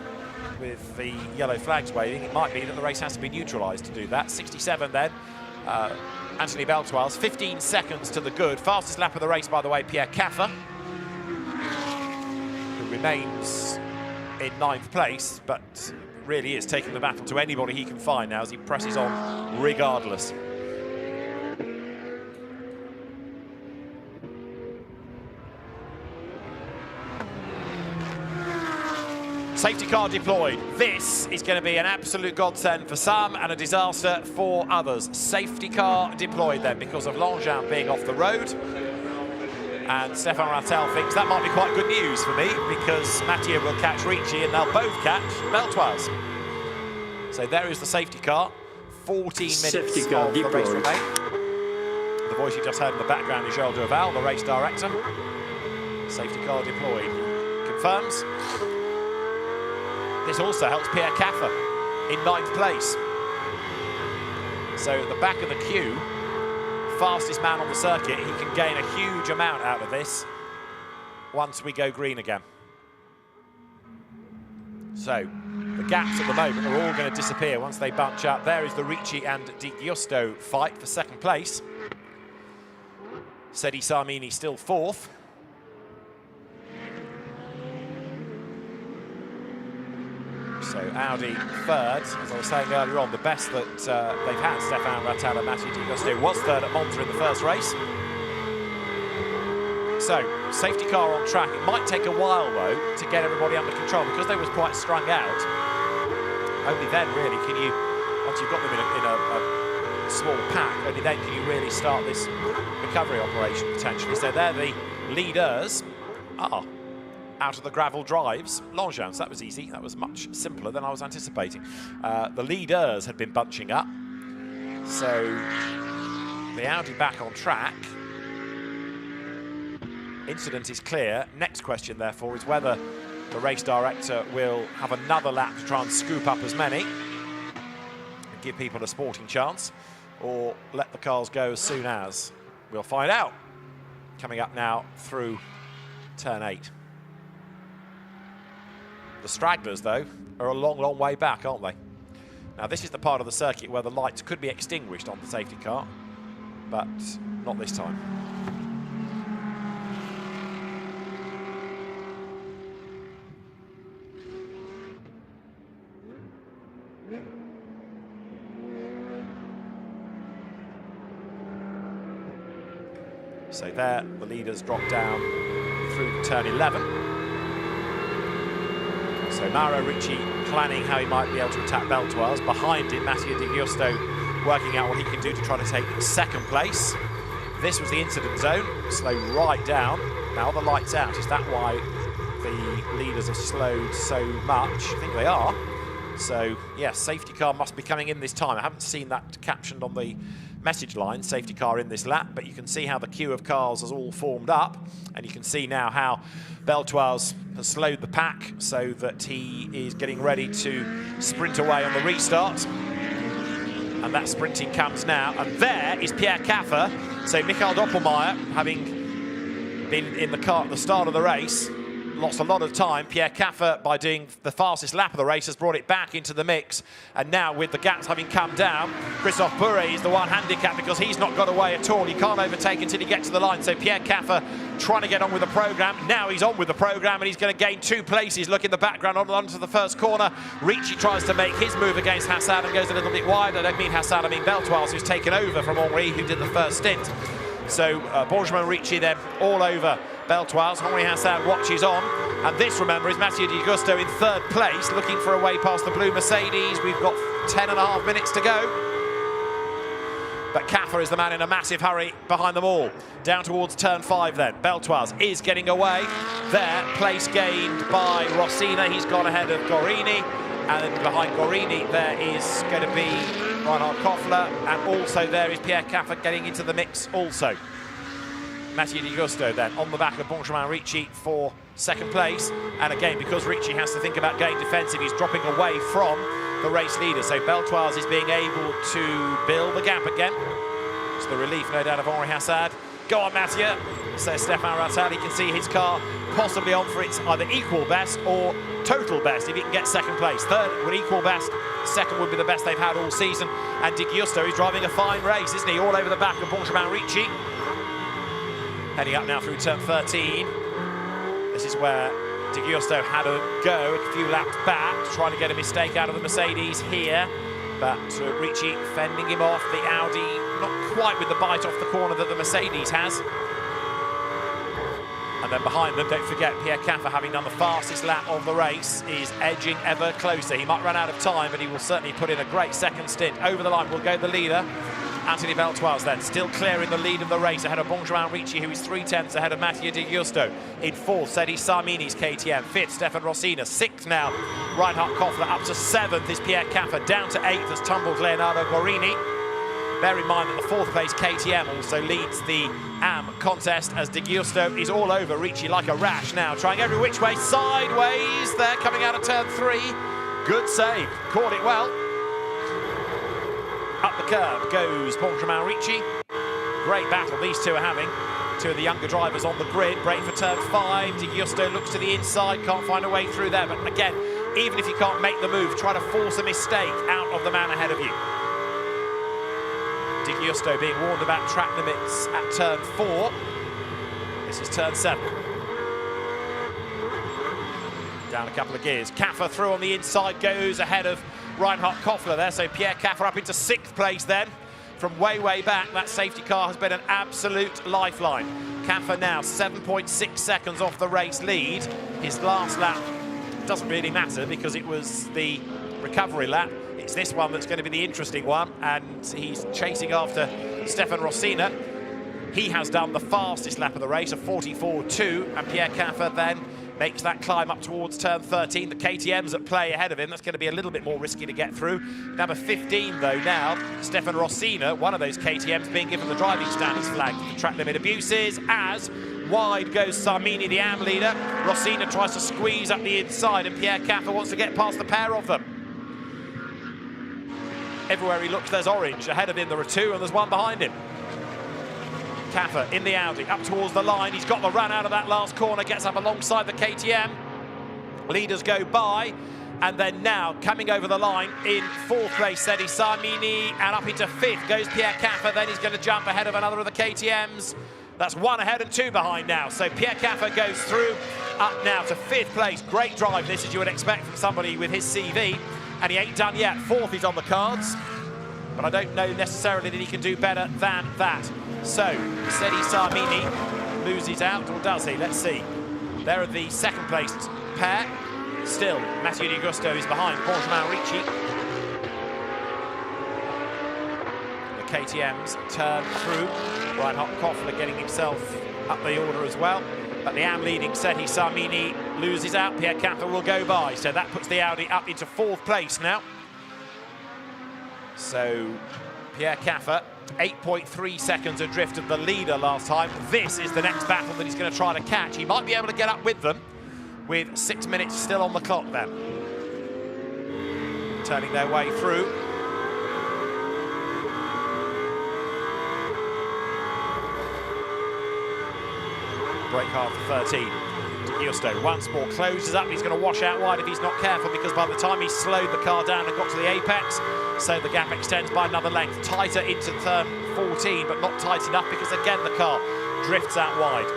Speaker 1: with the yellow flags waving. It might be that the race has to be neutralised to do that. 67 then, Anthony Beltoise, 15 seconds to the good. Fastest lap of the race, by the way, Pierre Caffer, who remains in 9th place, but really is taking the battle to anybody he can find now as he presses on regardless. Safety car deployed. This is going to be an absolute godsend for some and a disaster for others. Safety car deployed then because of Langin being off the road. And Stefan Rattel thinks that might be quite good news for me because Matteo will catch Ricci and they'll both catch Beltoise. So there is the safety car. 14 minutes of the race remain. The voice you just heard in the background is Joël Durval, the race director. Safety car deployed. Confirms. This also helps Pierre Caffer in 9th place. So at the back of the queue, fastest man on the circuit, he can gain a huge amount out of this once we go green again. So the gaps at the moment are all going to disappear once they bunch up. There is the Ricci and Di Giusto fight for 2nd place. Seti Sarmini still 4th. So Audi 3rd, as I was saying earlier on, the best that they've had, Stefan Rattel and Matteo Di Giusto, was 3rd at Monza in the first race. So, safety car on track. It might take a while, though, to get everybody under control because they was quite strung out. Only then, really, can you, once you've got them in a small pack, only then can you really start this recovery operation, potentially. So they're the leaders. Out of the gravel drives. Longchamps, that was easy. That was much simpler than I was anticipating. The leaders had been bunching up. So, the Audi back on track. Incident is clear. Next question, therefore, is whether the race director will have another lap to try and scoop up as many and give people a sporting chance, or let the cars go as soon as. We'll find out. Coming up now through turn 8. The stragglers, though, are a long, long way back, aren't they? Now, this is the part of the circuit where the lights could be extinguished on the safety car, but not this time. So there, the leaders drop down through turn 11. So Mauro Ricci planning how he might be able to attack Beltoise. Behind him, Matteo Di Giusto working out what he can do to try to take second place. This was the incident zone, slowed right down. Now the lights out. Is that why the leaders have slowed so much? I think they are. So, yes, safety car must be coming in this time. I haven't seen that captioned on the message line, safety car in this lap, but you can see how the queue of cars has all formed up, and you can see now how Beltoise has slowed the pack so that he is getting ready to sprint away on the restart. And that sprinting comes now, and there is Pierre Caffer. So Michael Doppelmayr, having been in the car at the start of the race, lost a lot of time. Pierre Caffer, by doing the fastest lap of the race, has brought it back into the mix. And now, with the gaps having come down, Christophe Bourret is the one handicap because he's not got away at all. He can't overtake until he gets to the line. So Pierre Caffer trying to get on with the programme. Now he's on with the programme, and he's going to gain 2 places. Look in the background onto the first corner. Ricci tries to make his move against Hassan and goes a little bit wide. I don't mean Hassan, I mean Beltoise, who's taken over from Henri, who did the first stint. So Benjamin Ricci then all over Beltoise. Henri Hassan watches on. And this, remember, is Matteo Di Giusto in 3rd place, looking for a way past the blue Mercedes. We've got 10.5 minutes to go. But Caffer is the man in a massive hurry behind them all. Down towards turn 5 then. Beltoise is getting away. There, place gained by Rossina. He's gone ahead of Gorini. And then behind Gorini, there is going to be Reinhard Koffler. And also there is Pierre Caffer getting into the mix also. Matteo Di Giusto then on the back of Benjamin Ricci for 2nd place. And again, because Ricci has to think about getting defensive, he's dropping away from the race leader. So Beltoise is being able to build the gap again. It's the relief, no doubt, of Henri Hassan. Go on, Matteo, says Stéphane Rattal. He can see his car possibly on for its either equal best or total best if he can get 2nd place. 3rd would equal best, 2nd would be the best they've had all season. And Di Giusto is driving a fine race, isn't he? All over the back of Benjamin Ricci. Heading up now through turn 13. This is where Di Giusto had a go a few laps back, trying to get a mistake out of the Mercedes here. But Ricci fending him off. The Audi not quite with the bite off the corner that the Mercedes has. And then behind them, don't forget, Pierre Caffer, having done the fastest lap of the race, is edging ever closer. He might run out of time, but he will certainly put in a great 2nd stint. Over the line will go the leader, Anthony Beltoise then, still clearing the lead of the race ahead of Benjamin Ricci, who is 3/10 ahead of Matteo Di Giusto. In 4th, Sedi Sarmini's KTM. 5th, Stefan Rossina. 6th now, Reinhard Koffler. Up to 7th is Pierre Caffer. Down to 8th has tumbled Leonardo Gorini. Bear in mind that the 4th place KTM also leads the AM contest, as Di Giusto is all over Ricci like a rash now, trying every which way, sideways there, coming out of turn 3. Good save, caught it well. Up the curb goes Benjamin Ricci. Great battle these two are having. 2 of the younger drivers on the grid. Break for turn 5. Di Giusto looks to the inside, can't find a way through there. But again, even if you can't make the move, try to force a mistake out of the man ahead of you. Di Giusto being warned about track limits at turn 4. This is turn 7. Down a couple of gears. Caffer through on the inside, goes ahead of Reinhard Koffler there. So Pierre Caffer up into 6th place then. from way, way back, that safety car has been an absolute lifeline. Caffer now 7.6 seconds off the race lead. His last lap doesn't really matter because it was the recovery lap. It's this one that's going to be the interesting one, and he's chasing after Stefan Rossina. He has done the fastest lap of the race, a 44.2, and Pierre Caffer then makes that climb up towards turn 13. The KTM's at play ahead of him. That's going to be a little bit more risky to get through. Number 15, though, now, Stefan Rossina, one of those KTM's being given the driving standards flag for the track limit abuses, as wide goes Sarmini, the AM leader. Rossina tries to squeeze up the inside, and Pierre Caffer wants to get past the pair of them. Everywhere he looks, there's orange. Ahead of him, there are two, and there's one behind him. Caffer in the Audi, up towards the line. He's got the run out of that last corner, gets up alongside the KTM. Leaders go by, and then now coming over the line in fourth place, Sedi Sarmini, and up into fifth goes Pierre Caffer. Then he's going to jump ahead of another of the KTMs. That's one ahead and two behind now. So Pierre Caffer goes through, up now to fifth place. Great drive this, as you would expect from somebody with his CV, and he ain't done yet. Fourth is on the cards, but I don't know necessarily that he can do better than that. So, Sedi Sarmini loses out, or does he? Let's see. There are the second-placed pair. Still, Mathieu Di Gusto is behind Portimão Ricci. The KTM's turn through. Reinhard Koffler getting himself up the order as well. But the AM leading Sedi Sarmini loses out. Pierre Caffer will go by. So that puts the Audi up into fourth place now. So, Pierre Caffer, 8.3 seconds adrift of the leader last time. This is the next battle that he's going to try to catch. He might be able to get up with them with 6 minutes still on the clock then. Turning their way through. Brake hard for 13. Giusto once more closes up. He's going to wash out wide if he's not careful, because by the time he slowed the car down and got to the apex, so the gap extends by another length. Tighter into turn 14, but not tight enough because, again, the car drifts out wide.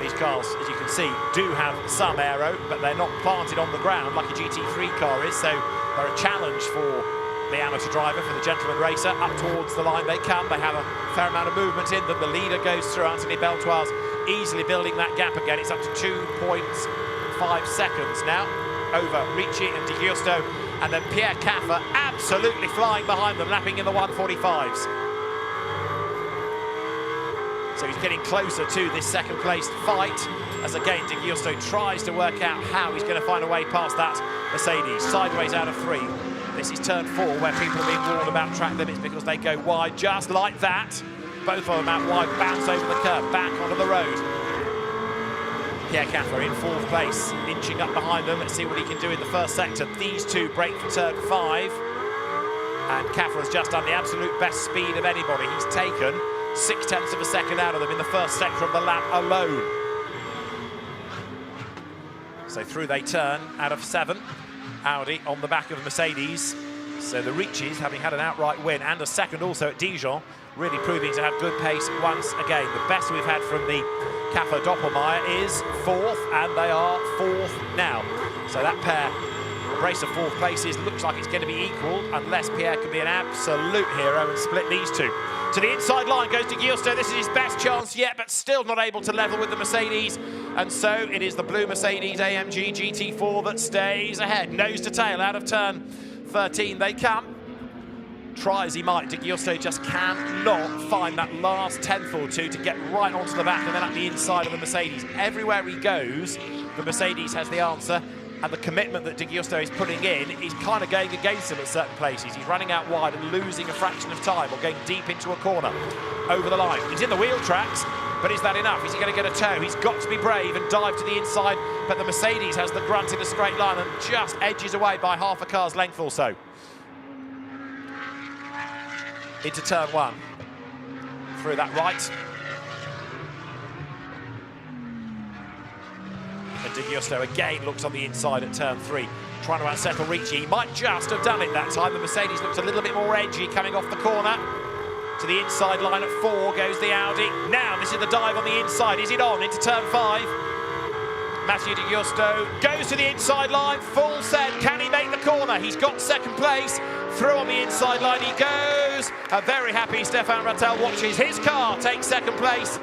Speaker 1: These cars, as you can see, do have some aero, but they're not planted on the ground like a GT3 car is, so they're a challenge for the amateur driver, for the gentleman racer. Up towards the line they come. They have a fair amount of movement in them. The leader goes through. Anthony Beltoise easily building that gap again. It's up to 2.5 seconds now over Ricci and Di Giusto, and then Pierre Caffer absolutely flying behind them, lapping in the 145s. So he's getting closer to this second place fight, as again Di Giusto tries to work out how he's going to find a way past that Mercedes. Sideways out of 3. This is turn 4, where people are being warned about track limits because they go wide just like that. Both of them out wide, bounce over the curb, back onto the road. Pierre Caffer in fourth place, inching up behind them. Let's see what he can do in the first sector. These two break for turn 5. And Caffer has just done the absolute best speed of anybody. He's taken 0.6 of a second out of them in the first sector of the lap alone. So through they turn out of 7. Audi on the back of Mercedes. So the Ricci's, having had an outright win and a second also at Dijon, really proving to have good pace once again. The best we've had from the Caffer Doppelmayr is 4th, and they are 4th now. So that pair, a brace of 4th places, looks like it's going to be equal, unless Pierre can be an absolute hero and split these two. To the inside line goes Di Giusto. This is his best chance yet, but still not able to level with the Mercedes. And so it is the blue Mercedes AMG GT4 that stays ahead. Nose to tail out of turn 13 they come. Try as he might, Di Giusto just cannot find that last tenth or two to get right onto the back and then up the inside of the Mercedes. Everywhere he goes, the Mercedes has the answer, and the commitment that Di Giusto is putting in is kind of going against him at certain places. He's running out wide and losing a fraction of time, or going deep into a corner. Over the line. He's in the wheel tracks, but is that enough? Is he going to get a toe? He's got to be brave and dive to the inside, but the Mercedes has the grunt in a straight line and just edges away by half a car's length or so. Into turn 1. Through that right. And Di Giusto again looks on the inside at turn 3, trying to unsettle Ricci. He might just have done it that time. The Mercedes looks a little bit more edgy coming off the corner. To the inside line at 4 goes the Audi. Now this is the dive on the inside. Is it on into turn 5? Mathieu Di Giusto goes to the inside line, full set. Can he make the corner? He's got second place. Through on the inside line he goes. goes. A very happy Stefan Rattel watches his car take second place.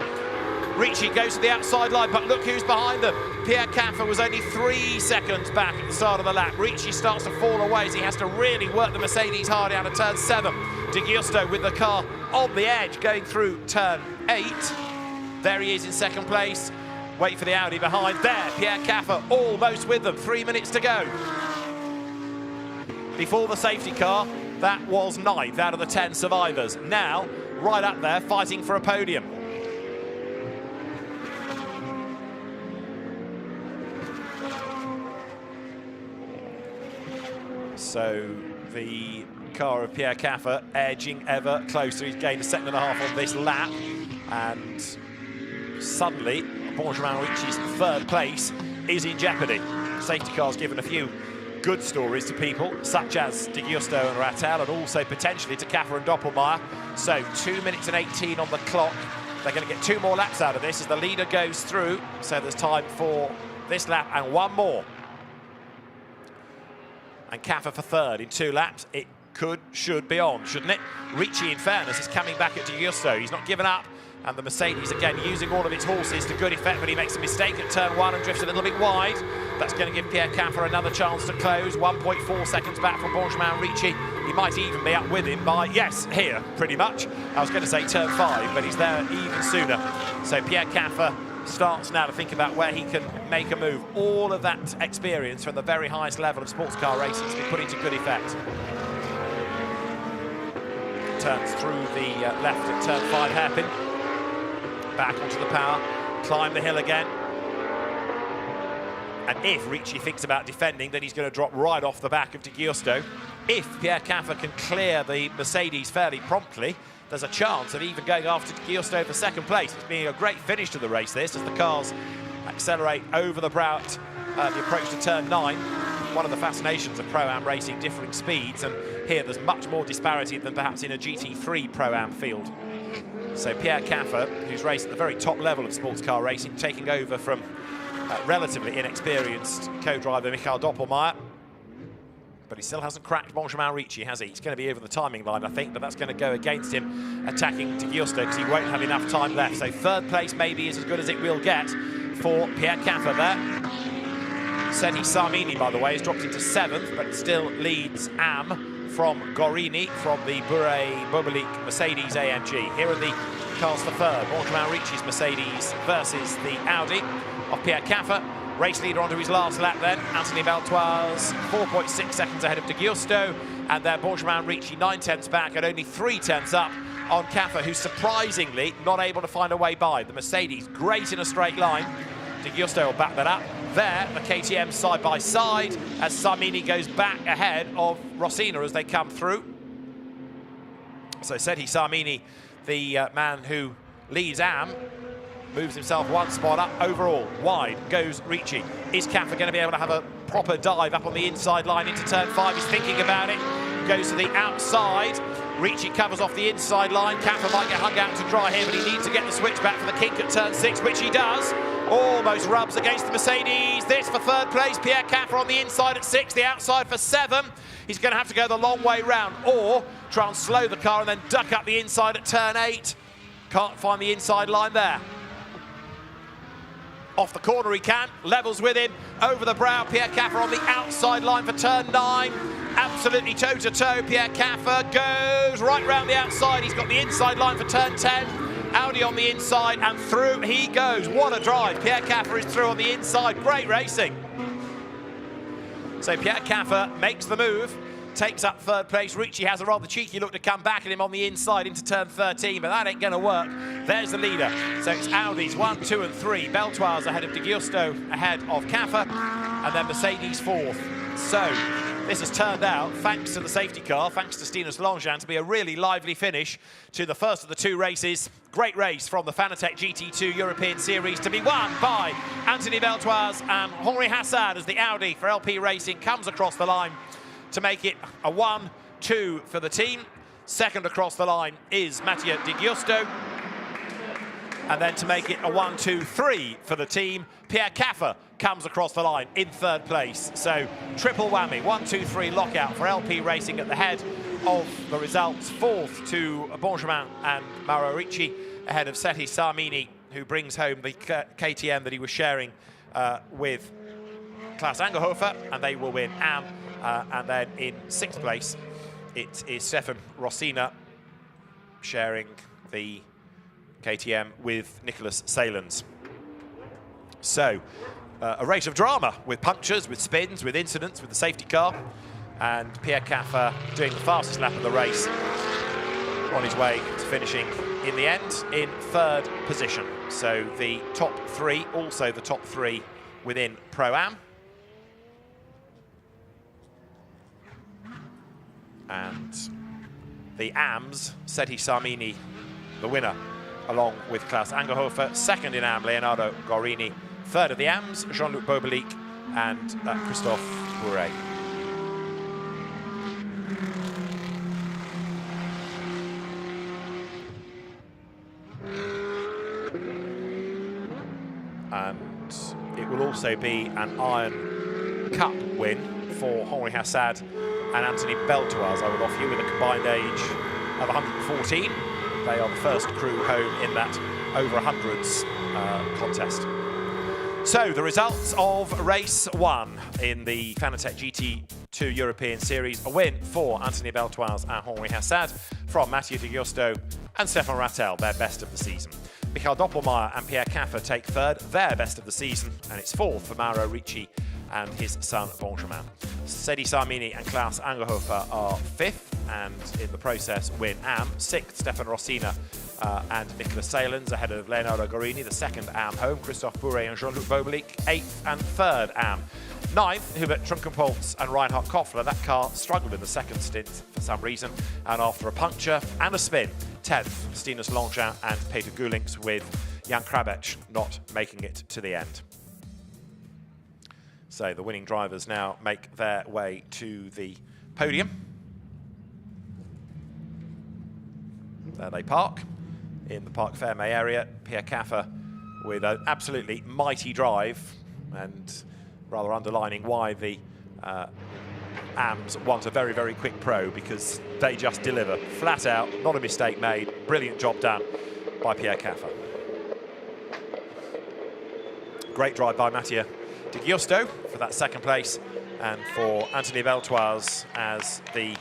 Speaker 1: Ricci goes to the outside line, but look who's behind them. Pierre Caffer was only 3 seconds back at the start of the lap. Ricci starts to fall away as he has to really work the Mercedes hard out of turn 7. De Giusto with the car on the edge going through turn 8. There he is in second place. Wait for the Audi behind. There, Pierre Caffer almost with them. 3 minutes to go. Before the safety car, that was 9th out of the 10 survivors. Now, right up there, fighting for a podium. So the car of Pierre Caffer edging ever closer. He's gained a second and a half on this lap, and suddenly Benjamin Ricci's third place is in jeopardy. Safety car's given a few good stories to people, such as De Giusto and Rattel, and also potentially to Caffer and Doppelmayr. So 2 minutes and 18 on the clock. They're going to get 2 more laps out of this as the leader goes through. So there's time for this lap and 1 more. And Caffer for third in 2 laps. It should be on, shouldn't it? Ricci, in fairness, is coming back at De Giusto. He's not given up. And the Mercedes, again, using all of its horses to good effect, but he makes a mistake at turn 1 and drifts a little bit wide. That's going to give Pierre Caffer another chance to close. 1.4 seconds back from Benjamin Ricci. He might even be up with him by, yes, here, pretty much. I was going to say turn 5, but he's there even sooner. So Pierre Caffer starts now to think about where he can make a move. All of that experience from the very highest level of sports car racing to be put into good effect. Turns through the left at turn 5 hairpin. Back onto the power, climb the hill again. And if Ricci thinks about defending, then he's going to drop right off the back of De Giusto. If Pierre Caffer can clear the Mercedes fairly promptly, there's a chance of even going after De Giusto for second place. It's been a great finish to the race, this, as the cars accelerate over the brow at the approach to turn 9. One of the fascinations of Pro-Am racing, differing speeds, and here there's much more disparity than perhaps in a GT3 Pro-Am field. So Pierre Caffer, who's raced at the very top level of sports car racing, taking over from relatively inexperienced co-driver Michael Doppelmayr. But he still hasn't cracked Benjamin Ricci, has he? He's going to be over the timing line, I think, but that's going to go against him attacking De Giusto because he won't have enough time left. So third place maybe is as good as it will get for Pierre Caffer there. Seti Sarmini, by the way, has dropped into 7th, but still leads Am from Gorini from the Bure-Bobelik Mercedes AMG. Here are the cars for third. Benjamin Ricci's Mercedes versus the Audi of Pierre Caffer. Race leader onto his last lap then. Anthony Beltoise 4.6 seconds ahead of De Giusto. And then Benjamin Ricci 9/10 back and only 3/10 up on Caffer, who's surprisingly not able to find a way by. The Mercedes great in a straight line. De Giusto will back that up. There, the KTM side by side as Sarmini goes back ahead of Rossina as they come through. So Seti Sarmini, the man who leads Am, moves himself 1 spot up. Overall, wide goes Ricci. Is Caffer going to be able to have a proper dive up on the inside line into turn 5? He's thinking about it. Goes to the outside. Ricci covers off the inside line. Caffer might get hung out to dry here, but he needs to get the switch back for the kink at turn 6, which he does. Almost rubs against the Mercedes. This for third place. Pierre Caffer on the inside at 6, the outside for 7. He's going to have to go the long way round or try and slow the car and then duck up the inside at turn 8. Can't find the inside line there. Off the corner he can, levels with him, over the brow, Pierre Caffer on the outside line for turn 9. Absolutely toe-to-toe, Pierre Caffer goes right round the outside. He's got the inside line for turn 10. Audi on the inside and through he goes. What a drive, Pierre Caffer is through on the inside, great racing. So Pierre Caffer makes the move, takes up third place. Ricci has a rather cheeky look to come back at him on the inside into turn 13, but that ain't going to work. There's the leader. So it's Audi's 1, 2 and 3. Beltoise ahead of De Giusto, ahead of Caffer, and then Mercedes 4th. So this has turned out, thanks to the safety car, thanks to Stinus Longchamp, to be a really lively finish to the first of the 2 races. Great race from the Fanatec GT2 European Series to be won by Anthony Beltoise and Henri Hassan as the Audi for LP Racing comes across the line to make it a 1-2 for the team. Second across the line is Mattia De Giusto. And then to make it a 1-2-3 for the team, Pierre Caffer comes across the line in third place. So triple whammy, 1-2-3 lockout for LP Racing at the head of the results. Fourth to Benjamin and Mauro Ricci, ahead of Seti Sarmini, who brings home the KTM that he was sharing with Klaus Angerhofer, and they will win AM. And then in sixth place, it is Stefan Rossina sharing the KTM with Nicholas Salins. So, a race of drama with punctures, with spins, with incidents, with the safety car, and Pierre Caffer doing the fastest lap of the race on his way to finishing in the end in third position. So the top three, also the top three within Pro-Am. And the AMs, Seti Sarmini, the winner, along with Klaus Angerhofer. Second in AM, Leonardo Gorini. Third of the AMs, Jean-Luc Bobelic and Christophe Bourret. And it will also be an Iron Cup win for Henri Hassad and Anthony Beltoise. I will offer you with a combined age of 114. They are the first crew home in that over 100s contest. So the results of race one in the Fanatec GT2 European Series. A win for Anthony Beltoise and Henri Hassad from Mathieu de Giusto and Stefan Rattel, their best of the season. Michael Doppelmayr and Pierre Caffer take third, their best of the season, and it's fourth for Mauro Ricci and his son Benjamin. Seti Sarmini and Klaus Angerhofer are fifth, and in the process win AM. Sixth, Stefan Rossina and Nicholas Salins, ahead of Leonardo Gorini, the second AM home, Christophe Bourret and Jean-Luc Bobelic, eighth and third AM. Ninth, Hubert Trunkenpolz and Reinhard Koffler. That car struggled in the second stint for some reason, and after a puncture and a spin, 10th, Stinus Longchamp and Peter Gulinks, with Jan Krabec not making it to the end. So the winning drivers now make their way to the podium. There they park in the Parc Ferme area. Pierre Caffer with an absolutely mighty drive, and rather underlining why the AMs want a very, very quick pro, because they just deliver flat out, not a mistake made. Brilliant job done by Pierre Caffer. Great drive by Mathieu de Giusto for that second place, and for Anthony Beltoise as the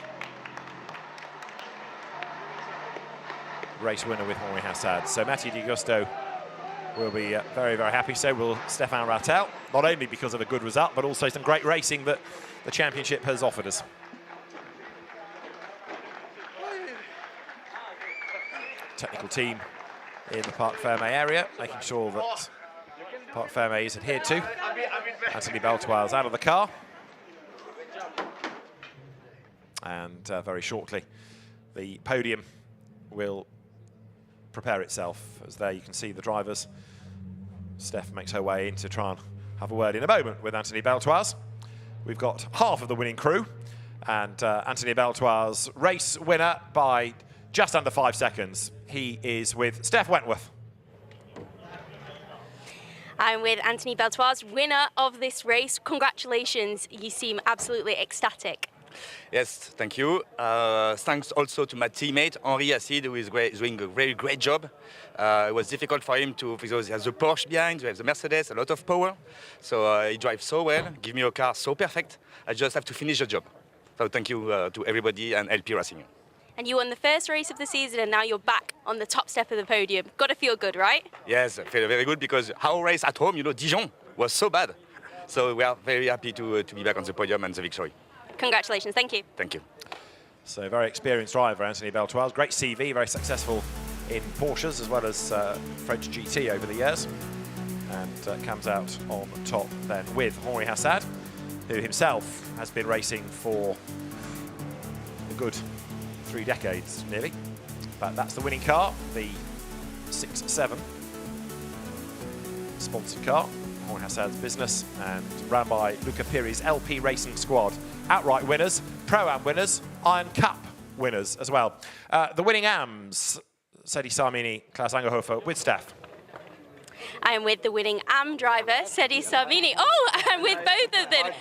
Speaker 1: race winner with Henri Hassad. So Mathieu de Giusto will be very, very happy. So will Stefan Rattel, not only because of a good result, but also some great racing that the championship has offered us. Technical team in the Parc Ferme area, making sure that Parc Ferme is adhered to. Anthony Beltoise out of the car. And very shortly, the podium will prepare itself, as there you can see the drivers. Steph makes her way in to try and have a word in a moment with Anthony Beltoise. We've got half of the winning crew, and Anthony Beltoise, race winner by just under 5 seconds. He is with Steph Wentworth.
Speaker 3: I'm with Anthony Beltoise, winner of this race. Congratulations, you seem absolutely ecstatic.
Speaker 4: Yes, thank you. Thanks also to my teammate, Henri Hassad, who is doing a very great job. It was difficult for him because he has the Porsche behind, he has the Mercedes, a lot of power. So he drives so well, give me a car so perfect. I just have to finish the job. So thank you to everybody and LP Racing.
Speaker 3: And you won the first race of the season, and now you're back on the top step of the podium. Got to feel good, right?
Speaker 4: Yes, I feel very good, because our race at home, you know, Dijon, was so bad. So we are very happy to be back on the podium and the victory.
Speaker 3: Congratulations, thank you.
Speaker 4: Thank you.
Speaker 1: So very experienced driver, Anthony Beltoise. Great CV, very successful in Porsches as well as French GT over the years. And comes out on top then with Henri Hassad, who himself has been racing for a good 3 decades nearly. But that's the winning car, the 6-7 sponsored car, Henri Hassad's business, and ran by Luca Piri's LP Racing Squad. Outright winners, Pro-Am winners, Iron Cup winners as well. The winning AMs, Seti Sarmini, Klaus Angerhofer with Steph.
Speaker 3: I am with the winning AM driver, Seti Sarmini. Oh, I'm with both of them.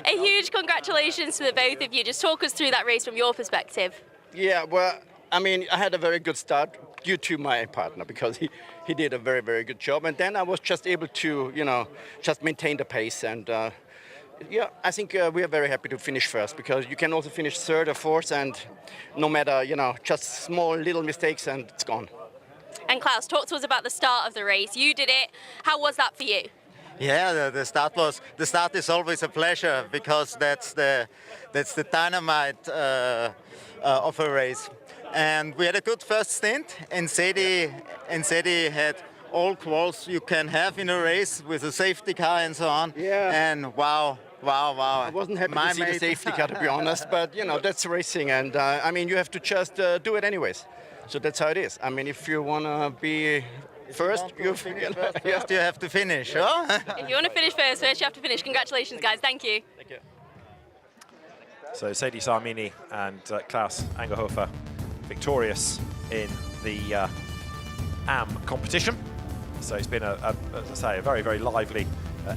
Speaker 3: A huge congratulations to the both of you. Just talk us through that race from your perspective.
Speaker 5: Yeah, well, I mean, I had a very good start due to my partner because he did a very, very good job. And then I was just able to, just maintain the pace. And yeah, I think we are very happy to finish first because you can also finish third or fourth and no matter, just small little mistakes and it's gone.
Speaker 3: And Klaus, talk to us about the start of the race. You did it. How was that for you?
Speaker 6: Yeah, the start is always a pleasure because that's the dynamite of a race. And we had a good first stint. And Sedi had all quals you can have in a race with a safety car and so on.
Speaker 5: Yeah.
Speaker 6: And wow.
Speaker 5: I wasn't happy to see the safety car, to be honest, but that's racing, and I mean you have to just do it anyways. So that's how it is. I mean, if you want to be first, you
Speaker 6: have to finish. Oh?
Speaker 3: If you want to finish first, you have to finish. Congratulations, guys. Thank you.
Speaker 5: Thank you.
Speaker 1: So Sedi Sarmini and Klaus Angerhofer victorious in the AM competition. So it's been, as I say, a very, very lively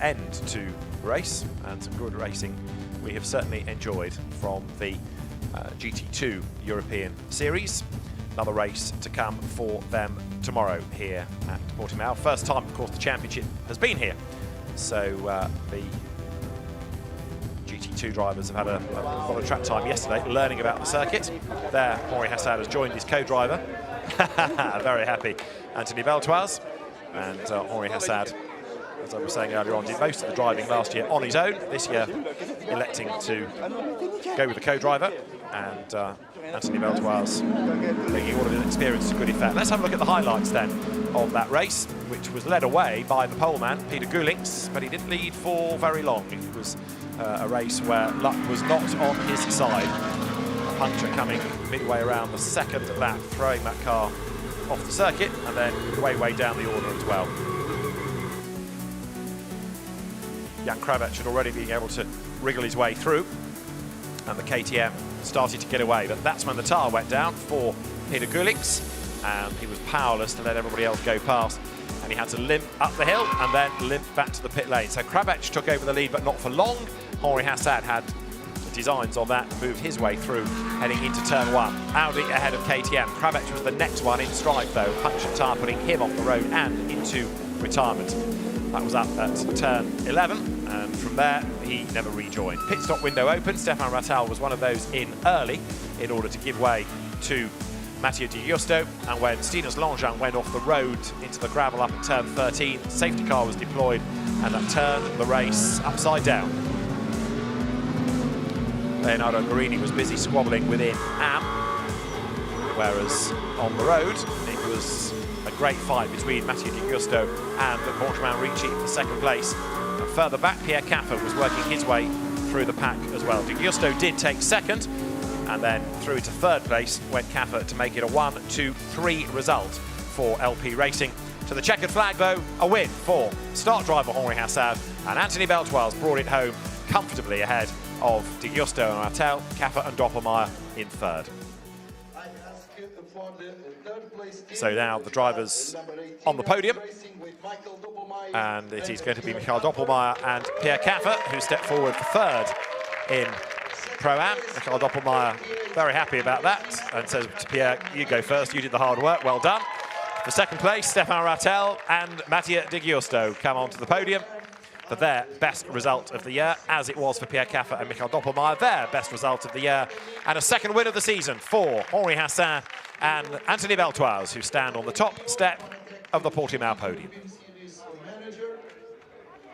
Speaker 1: end to the race and some good racing we have certainly enjoyed from the GT2 European Series. Another race to come for them tomorrow here at Portimão. First time, of course, the championship has been here. So the GT2 drivers have had a lot of track time yesterday learning about the circuit. There, Henri Hassad has joined his co-driver. Very happy, Anthony Beltoise. And Henri Hassad, as I was saying earlier on, did most of the driving last year on his own. This year, electing to go with the co-driver. And Anthony Beltoise bringing all of his experience to good effect. Let's have a look at the highlights then of that race, which was led away by the poleman, Peter Gulinks, but he didn't lead for very long. It was a race where luck was not on his side. A puncture coming midway around the second lap, throwing that car off the circuit, and then way down the order as well. Jan Kravec had already been able to wriggle his way through, and the KTM started to get away, but that's when the tyre went down for Peter Gulinks, and he was powerless to let everybody else go past, and he had to limp up the hill and then limp back to the pit lane. So Kravec took over the lead, but not for long. Henri Hassad had designs on that and moved his way through, heading into turn one. Audi ahead of KTM. Kravec was the next one in stride though, punctured tyre putting him off the road and into retirement. That was up at turn 11, and from there he never rejoined. Pit stop window open. Stefan Rattal was one of those in early in order to give way to Mattia Di Giusto, and when Stinus Langevin went off the road into the gravel up at turn 13, safety car was deployed, and that turned the race upside down. Leonardo Guarini was busy squabbling within AM, whereas on the road it was a great fight between Mattia Di Giusto and Portimão Ricci for second place. And further back, Pierre Caffer was working his way through the pack as well. Di Giusto did take second, and then through to third place went Caffer to make it a 1-2-3 result for LP Racing. To the checkered flag though, a win for start driver Henri Hassad, and Anthony Beltoise brought it home comfortably ahead of Di Giusto and Rattal, Caffer and Doppelmayr in third. So now the drivers on the podium, and it is going to be Michael Doppelmayr and Pierre Caffer who step forward for third in Pro-Am. Michael Doppelmayr very happy about that and says to Pierre, you go first, you did the hard work, well done. For second place, Stefan Rattal and Mattia Di Giusto come onto the podium for their best result of the year, as it was for Pierre Caffer and Michael Doppelmayr, their best result of the year, and a second win of the season for Henri Hassad and Anthony Beltoise, who stand on the top step of the Portimão podium.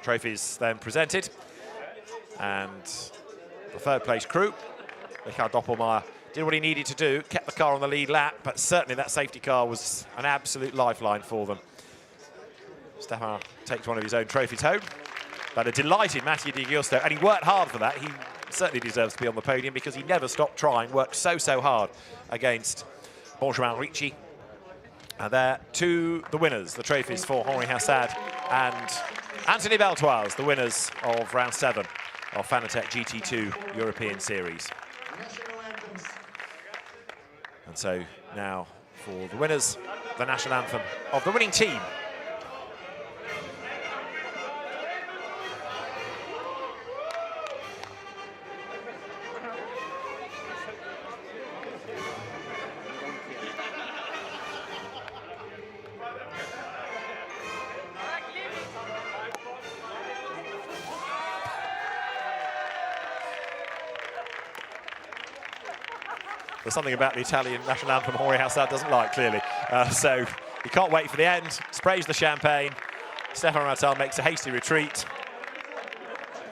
Speaker 1: Trophies then presented, and the third place crew, Michael Doppelmayr, did what he needed to do, kept the car on the lead lap, but certainly that safety car was an absolute lifeline for them. Stefan takes one of his own trophies home, but a delighted Mattia Di Giusto, and he worked hard for that. He certainly deserves to be on the podium because he never stopped trying, worked so hard against Portimão Ricci. And there to the winners, the trophies for Henri Hassad and Anthony Beltoise, the winners of round 7 of Fanatec GT2 European Series. And so now for the winners, the national anthem of the winning team. there's something about the Italian national anthem Jorge Haussad doesn't like, clearly. So he can't wait for the end, sprays the champagne. Stefan Rattel makes a hasty retreat.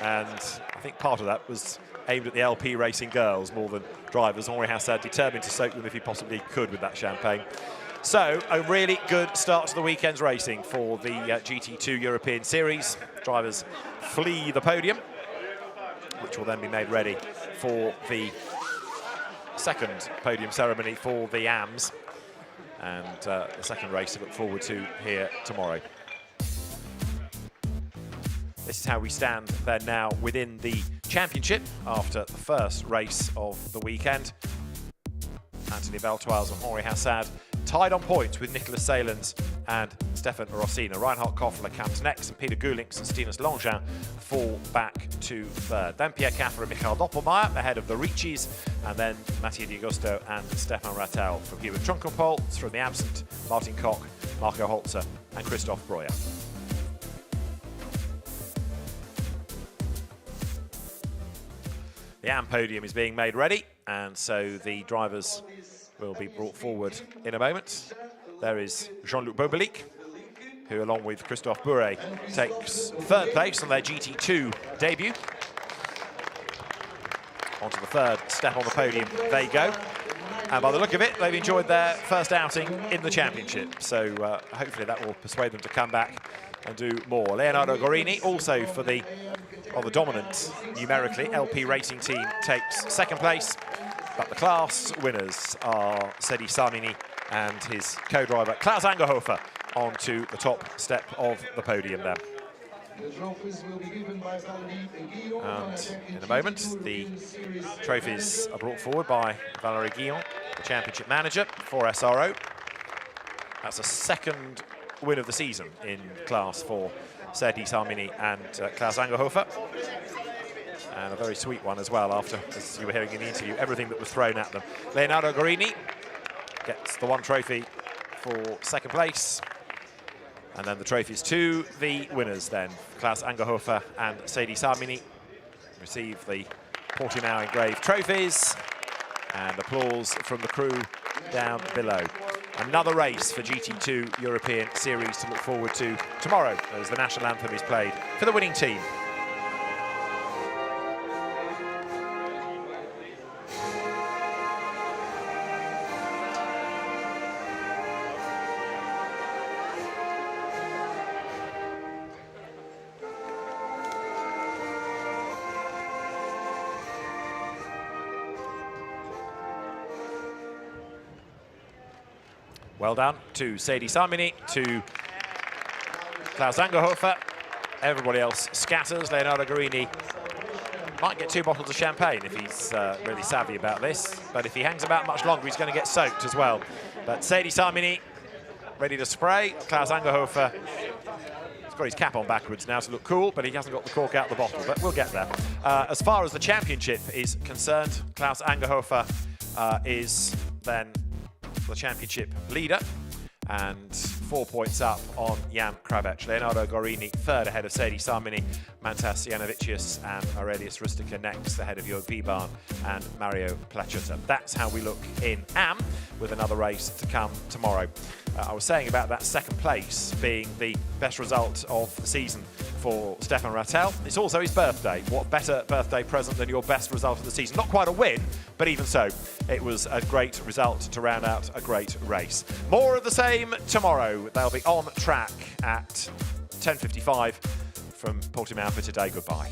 Speaker 1: And I think part of that was aimed at the LP racing girls more than drivers. Jorge Haussad determined to soak them if he possibly could with that champagne. So a really good start to the weekend's racing for the GT2 European Series. Drivers flee the podium, which will then be made ready for the second podium ceremony for the AMS. And the second race to look forward to here tomorrow. This is how we stand then now within the championship after the first race of the weekend. Anthony Beltoise and Jorge Haussad tied on points with Nicolas Salens and Stefan Rossina. Reinhard Koffler comes next, and Peter Gulinks and Stinus Longin fall back to third. Then Pierre Caffer and Michael Doppelmayr ahead of the Riccis, and then Mattia Di Augusto and Stefan Rattel. From Hubert Trunkenpolz, from the absent Martin Koch, Marco Holzer and Christoph Breuer. The AM podium is being made ready, and so the drivers will be brought forward in a moment. There is Jean-Luc Bobelic, who along with Christophe Bourret takes third place on their GT2 debut. Onto the third step on the podium they go. And by the look of it, they've enjoyed their first outing in the championship. So hopefully that will persuade them to come back and do more. Leonardo Gorini, also for the dominant, numerically, LP racing team, takes second place. But the class winners are Sedi Samini and his co-driver Klaus Angerhofer onto the top step of the podium there. And in a moment, the trophies are brought forward by Valérie Guillon, the championship manager for SRO. That's a second win of the season in class for Sedi Samini and Klaus Angerhofer. And a very sweet one as well after, as you were hearing in the interview, everything that was thrown at them. Leonardo Gorini gets the one trophy for second place. And then the trophies to the winners then. Klaus Angerhofer and Sedi Samini receive the Portimão engraved trophies. And applause from the crew down below. Another race for GT2 European Series to look forward to tomorrow as the national anthem is played for the winning team. Well done to Sedi Samini, to Klaus Angerhofer. Everybody else scatters. Leonardo Gorini might get 2 bottles of champagne if he's really savvy about this. But if he hangs about much longer, he's going to get soaked as well. But Sedi Samini ready to spray. Klaus Angerhofer, he's got his cap on backwards now to look cool, but he hasn't got the cork out the bottle. But we'll get there. As far as the championship is concerned, Klaus Angerhofer is then the championship leader and 4 points up on Jan Krabec. Leonardo Gorini third ahead of Sedi Samini, Mantas Janovicius and Aurelius Rustica next ahead of Jörg Wiebahn and Mario Placetta. That's how we look in AM, with another race to come tomorrow. I was saying about that second place being the best result of the season for Stefan Rattel. It's also his birthday. What better birthday present than your best result of the season? Not quite a win, but even so, it was a great result to round out a great race. More of the same tomorrow. They'll be on track at 10:55 from Portimão for today. Goodbye.